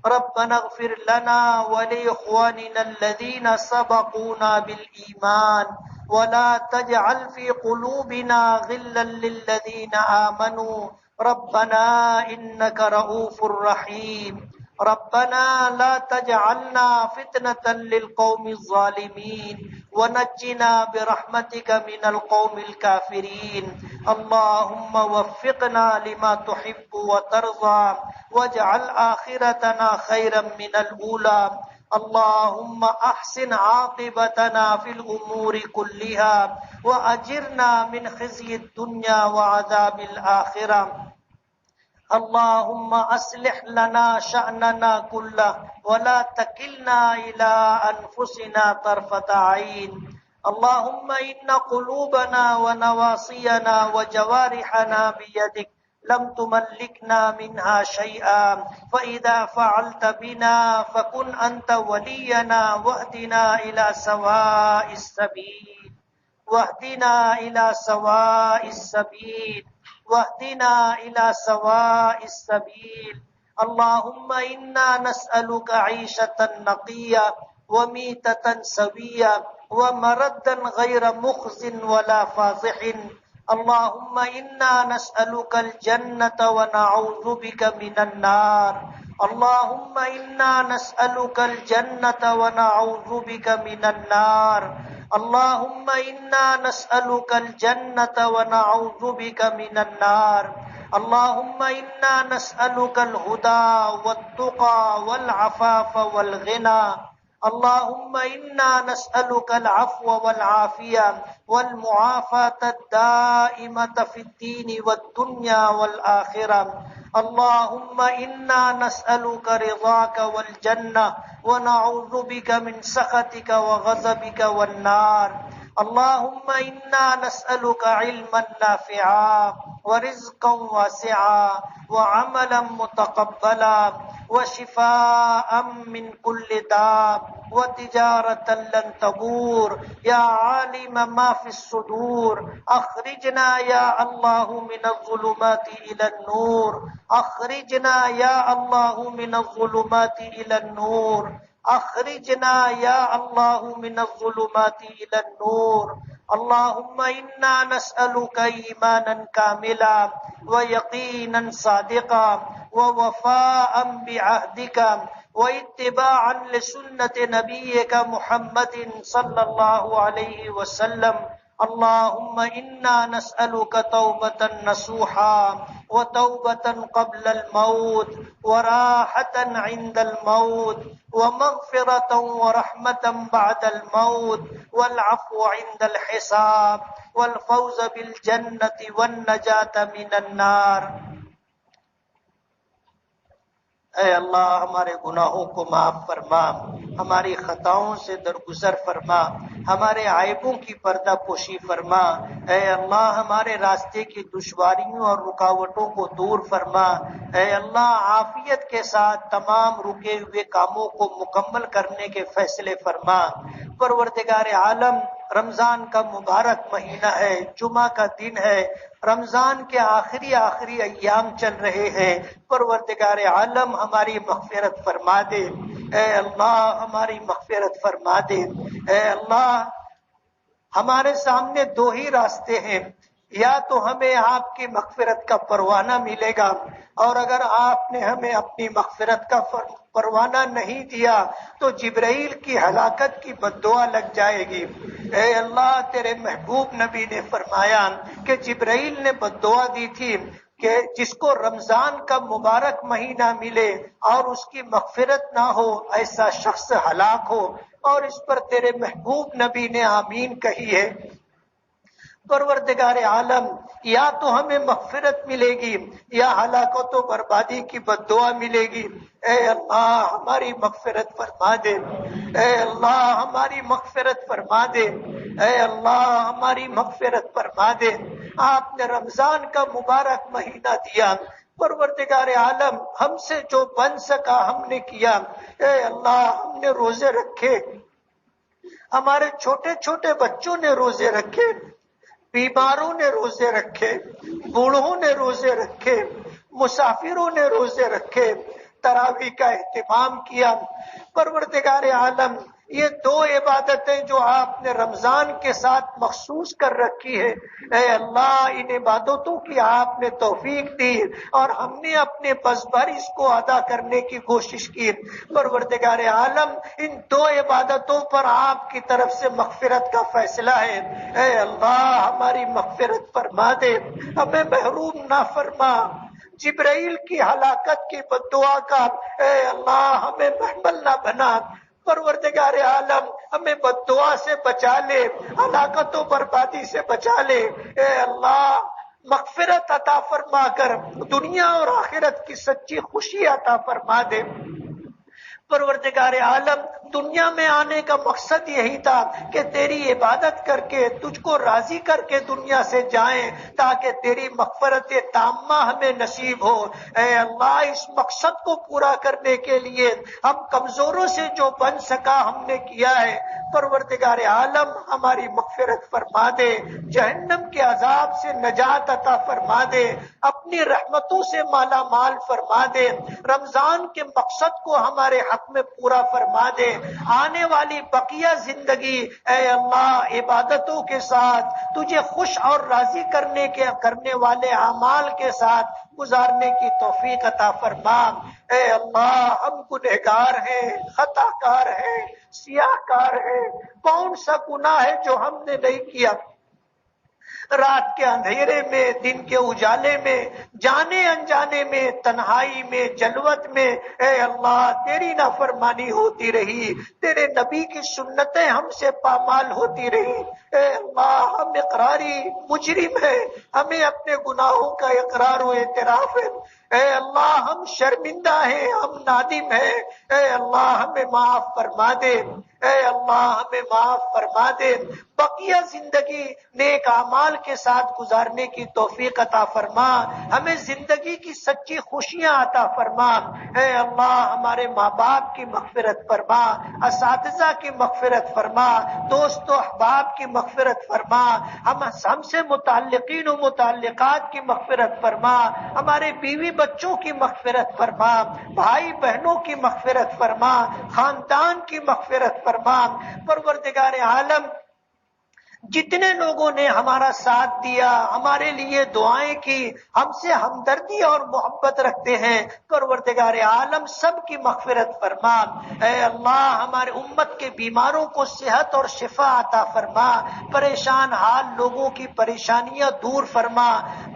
ربنا اغفر لنا ولإخواننا الذين سبقونا بالإيمان ولا تجعل في قلوبنا غلا للذين آمنوا ربنا إنك رؤوف رحيم. ربنا لا تجعلنا فتنة للقوم الظالمين ونجنا برحمتك من القوم الكافرين. اللهم وفقنا لما تحب وترضى واجعل آخرتنا خيرا من الأولى. اللهم أحسن عاقبتنا في الأمور كلها وأجرنا من خزي الدنيا وعذاب الآخرة. اللهم أصلح لنا شأننا كله ولا تكلنا إلى أنفسنا طرفة عين. اللهم إن قلوبنا ونواصينا وجوارحنا بيدك لم تملكنا منها شيئا، فإذا فعلت بنا فكن أنت ولينا واهدنا إلى سواء السبيل واهدنا إلى سواء السبيل واهدنا إلى سواء السبيل. اللهم إنا نسألك عيشة نقية وميتة سوية ومردا غير مخز ولا فاضح. اللهم إنا نسألك الجنة ونعوذ بك من النار. اللهم إنا نسألك الجنة ونعوذ بك من النار. اللهم إنا نسألك الجنة ونعوذ بك من النار. اللهم إنا نسألك الهدى والتقى والعفاف والغنى. اللهم إنا نسألك العفو والعافية والمعافاة الدائمة في الدين والدنيا والآخرة. اللهم إنا نسألك رضاك والجنة ونعوذ بك من سخطك وغضبك والنار. اللهم إنا نسألك علما نافعا ورزقا واسعا وعملا متقبلا وشفاء من كل داء وتجارة لن تبور. يا عالم ما في الصدور أخرجنا يا الله من الظلمات إلى النور. أخرجنا يا الله من الظلمات إلى النور. أخرجنا يا الله من الظلمات إلى النور. اللهم إنا نسألك إيمانا كاملا ويقينا صادقا ووفاء بعهدك واتباعا لسنة نبيك محمد صلى الله عليه وسلم. اللهم إنا نسألك توبة نصوحا وتوبة قبل الموت وراحة عند الموت ومغفرة ورحمة بعد الموت والعفو عند الحساب. والفوز بالجنة والنجاة من النار۔ اے اللہ ہمارے گناہوں کو معاف فرما، ہماری خطاؤں سے درگزر فرما، ہمارے عیبوں کی پردہ پوشی فرما۔ اے اللہ ہمارے راستے کی دشواریوں اور رکاوٹوں کو دور فرما۔ اے اللہ عافیت کے ساتھ تمام رکے ہوئے کاموں کو مکمل کرنے کے فیصلے فرما۔ پروردگار عالم، رمضان کا مبارک مہینہ ہے، جمعہ کا دن ہے، رمضان کے آخری ایام چل رہے ہیں۔ پروردگار عالم ہماری مغفرت فرما دے۔ اے اللہ ہماری مغفرت فرما دے۔ اے اللہ ہمارے سامنے دو ہی راستے ہیں، یا تو ہمیں آپ کی مغفرت کا پروانہ ملے گا، اور اگر آپ نے ہمیں اپنی مغفرت کا پروانہ نہیں دیا تو جبرائیل کی ہلاکت کی بددعا لگ جائے گی۔ اے اللہ تیرے محبوب نبی نے فرمایا کہ جبرائیل نے بددعا دی تھی کہ جس کو رمضان کا مبارک مہینہ ملے اور اس کی مغفرت نہ ہو، ایسا شخص ہلاک ہو، اور اس پر تیرے محبوب نبی نے آمین کہی ہے۔ پروردگار عالم، یا تو ہمیں مغفرت ملے گی یا ہلاکت و بربادی کی بددعا ملے گی۔ اے اللہ ہماری مغفرت فرما دے۔ اے اللہ ہماری مغفرت فرما دے۔ اے اللہ ہماری مغفرت فرما دے۔ آپ نے رمضان کا مبارک مہینہ دیا، پروردگار عالم ہم سے جو بن سکا ہم نے کیا۔ اے اللہ ہم نے روزے رکھے، ہمارے چھوٹے چھوٹے بچوں نے روزے رکھے، بیماروں نے روزے رکھے، بوڑھوں نے روزے رکھے، مسافروں نے روزے رکھے، تراویح کا اہتمام کیا۔ پروردگار عالم یہ دو عبادتیں جو آپ نے رمضان کے ساتھ مخصوص کر رکھی ہے، اے اللہ ان عبادتوں کی آپ نے توفیق دی اور ہم نے اپنے بس بھر اس کو ادا کرنے کی کوشش کی۔ پروردگار عالم ان دو عبادتوں پر آپ کی طرف سے مغفرت کا فیصلہ ہے۔ اے اللہ ہماری مغفرت فرما دے، ہمیں محروم نہ فرما جبرائیل کی ہلاکت کی بددعا کا۔ اے اللہ ہمیں محمل نہ بنا۔ پروردگار عالم ہمیں بددعا سے بچا لے، ہلاکت و بربادی سے بچا لے۔ اے اللہ مغفرت عطا فرما کر دنیا اور آخرت کی سچی خوشی عطا فرما دے۔ پروردگار عالم دنیا میں آنے کا مقصد یہی تھا کہ تیری عبادت کر کے تجھ کو راضی کر کے دنیا سے جائیں تاکہ تیری مغفرت تامہ ہمیں نصیب ہو۔ اے اللہ اس مقصد کو پورا کرنے کے لیے ہم کمزوروں سے جو بن سکا ہم نے کیا ہے۔ پروردگار عالم ہماری مغفرت فرما دے، جہنم کے عذاب سے نجات عطا فرما دے، اپنی رحمتوں سے مالا مال فرما دے، رمضان کے مقصد کو ہمارے حق میں پورا فرما دے۔ آنے والی بقیہ زندگی اے اللہ عبادتوں کے ساتھ تجھے خوش اور راضی کرنے والے اعمال کے ساتھ گزارنے کی توفیق عطا فرما۔ اے اللہ ہم گنہگار ہیں، خطا کار ہیں، سیاہ کار ہیں، کون سا گناہ ہے جو ہم نے نہیں کیا؟ رات کے اندھیرے میں، دن کے اجالے میں، جانے انجانے میں، تنہائی میں، جلوت میں، اے اللہ تیری نافرمانی ہوتی رہی، تیرے نبی کی سنتیں ہم سے پامال ہوتی رہی۔ اے اللہ ہم اقراری مجرم ہیں، ہمیں اپنے گناہوں کا اقرار و اعتراف ہے۔ اے اللہ ہم شرمندہ ہیں، ہم نادم ہیں، اے اللہ ہمیں معاف فرما دے۔ اے اللہ ہمیں معاف فرما دے، بقیہ زندگی نیک اعمال کے ساتھ گزارنے کی توفیق عطا فرما، ہمیں زندگی کی سچی خوشیاں عطا فرما۔ اے اللہ ہمارے ماں باپ کی مغفرت فرما، اساتذہ کی مغفرت فرما، دوست و احباب کی مغفرت فرما، ہم سے متعلقین و متعلقات کی مغفرت فرما، ہمارے بیوی بچوں کی مغفرت فرما، بھائی بہنوں کی مغفرت فرما، خاندان کی مغفرت فرما۔ پروردگار عالم جتنے لوگوں نے ہمارا ساتھ دیا، ہمارے لیے دعائیں کی، ہم سے ہمدردی اور محبت رکھتے ہیں، پروردگار عالم سب کی مغفرت فرما۔ اے اللہ ہمارے امت کے بیماروں کو صحت اور شفا عطا فرما، پریشان حال لوگوں کی پریشانیاں دور فرما،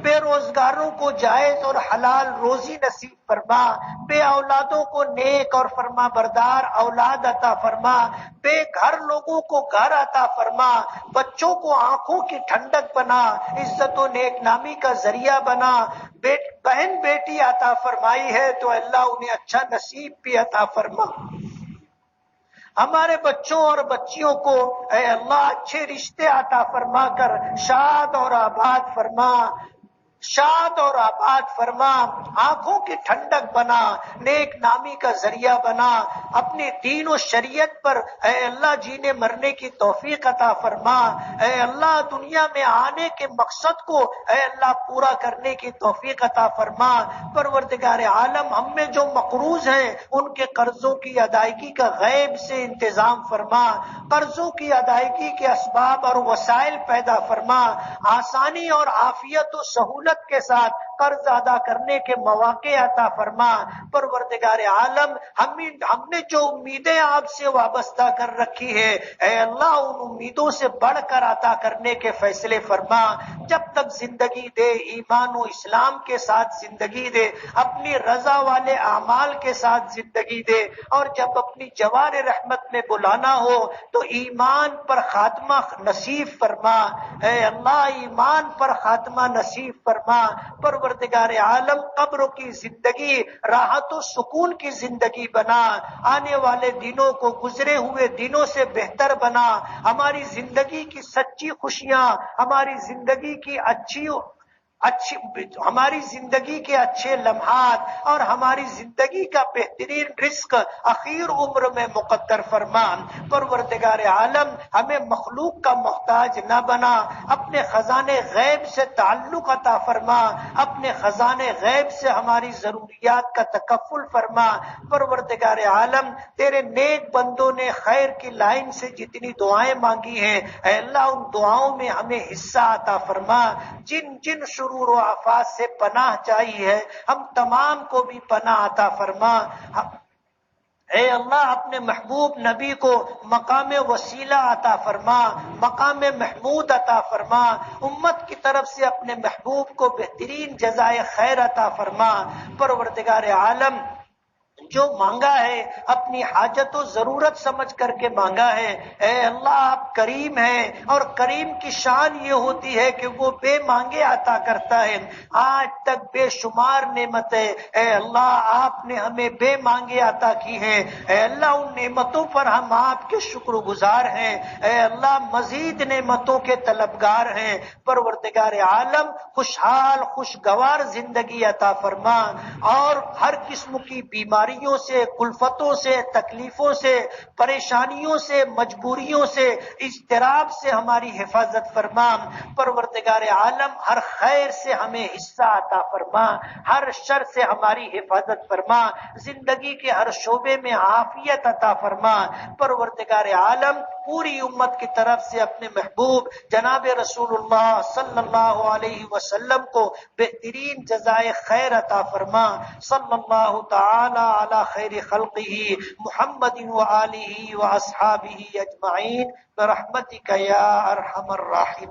بے روزگاروں کو جائز اور حلال روزی نصیب فرما, بے اولادوں کو نیک اور فرما بردار اولاد عطا فرما, بے گھر لوگوں کو گھر عطا فرما, بچوں کو آنکھوں کی ٹھنڈک بنا, عزت و نیک نامی کا ذریعہ بنا. بہن بیٹی عطا فرمائی ہے تو اللہ انہیں اچھا نصیب بھی عطا فرما. ہمارے بچوں اور بچیوں کو اے اللہ اچھے رشتے عطا فرما کر شاد اور آباد فرما, شاد اور آباد فرما, آنکھوں کی ٹھنڈک بنا, نیک نامی کا ذریعہ بنا. اپنے دین و شریعت پر اے اللہ جینے مرنے کی توفیق عطا فرما. اے اللہ دنیا میں آنے کے مقصد کو اے اللہ پورا کرنے کی توفیق عطا فرما. پروردگار عالم ہم میں جو مقروض ہیں ان کے قرضوں کی ادائیگی کا غیب سے انتظام فرما, قرضوں کی ادائیگی کے اسباب اور وسائل پیدا فرما, آسانی اور عافیت و سہولت کے ساتھ قرض ادا کرنے کے مواقع عطا فرما. پروردگار عالم ہم نے جو امیدیں آپ سے وابستہ کر رکھی ہے اے اللہ ان امیدوں سے بڑھ کر عطا کرنے کے فیصلے فرما. جب تک زندگی دے ایمان و اسلام کے ساتھ زندگی دے, اپنی رضا والے اعمال کے ساتھ زندگی دے, اور جب اپنی جوار رحمت میں بلانا ہو تو ایمان پر خاتمہ نصیب فرما. اے اللہ ایمان پر خاتمہ نصیب فرما. پروردگار عالم قبر کی زندگی راحت و سکون کی زندگی بنا, آنے والے دنوں کو گزرے ہوئے دنوں سے بہتر بنا. ہماری زندگی کی سچی خوشیاں, ہماری زندگی کی ہماری زندگی کے اچھے لمحات اور ہماری زندگی کا بہترین رزق اخیر عمر میں مقدر فرما. پروردگار عالم ہمیں مخلوق کا محتاج نہ بنا, اپنے خزانے غیب سے تعلق عطا فرما, اپنے خزانے غیب سے ہماری ضروریات کا تکفل فرما. پروردگار عالم تیرے نیک بندوں نے خیر کی لائن سے جتنی دعائیں مانگی ہیں اے اللہ ان دعاؤں میں ہمیں حصہ عطا فرما. جن جن شرور و آفات سے پناہ چاہیے ہم تمام کو بھی پناہ عطا فرما. اے اللہ اپنے محبوب نبی کو مقام وسیلہ عطا فرما, مقام محمود عطا فرما. امت کی طرف سے اپنے محبوب کو بہترین جزائے خیر عطا فرما. پروردگار عالم جو مانگا ہے اپنی حاجت و ضرورت سمجھ کر کے مانگا ہے. اے اللہ آپ کریم ہیں, اور کریم کی شان یہ ہوتی ہے کہ وہ بے مانگے عطا کرتا ہے. آج تک بے شمار نعمتیں اے اللہ آپ نے ہمیں بے مانگے عطا کی ہیں. اے اللہ ان نعمتوں پر ہم آپ کے شکر گزار ہیں. اے اللہ مزید نعمتوں کے طلبگار ہیں. پروردگار عالم خوشحال خوشگوار زندگی عطا فرما, اور ہر قسم کی بیماری سے, کلفتوں سے, تکلیفوں سے, پریشانیوں سے, مجبوریوں سے, اضطراب سے ہماری حفاظت فرما. پروردگار عالم ہر خیر سے ہمیں حصہ عطا فرما, ہر شر سے ہماری حفاظت فرما. زندگی کے ہر شعبے میں عافیت عطا فرما. پروردگار عالم پوری امت کی طرف سے اپنے محبوب جناب رسول اللہ صلی اللہ علیہ وسلم کو بہترین جزائے خیر عطا فرما. صلی اللہ تعالی علی خیر خلقہ محمد و آلہ و اصحابہ اجمعین برحمتک یا ارحم الراحمین.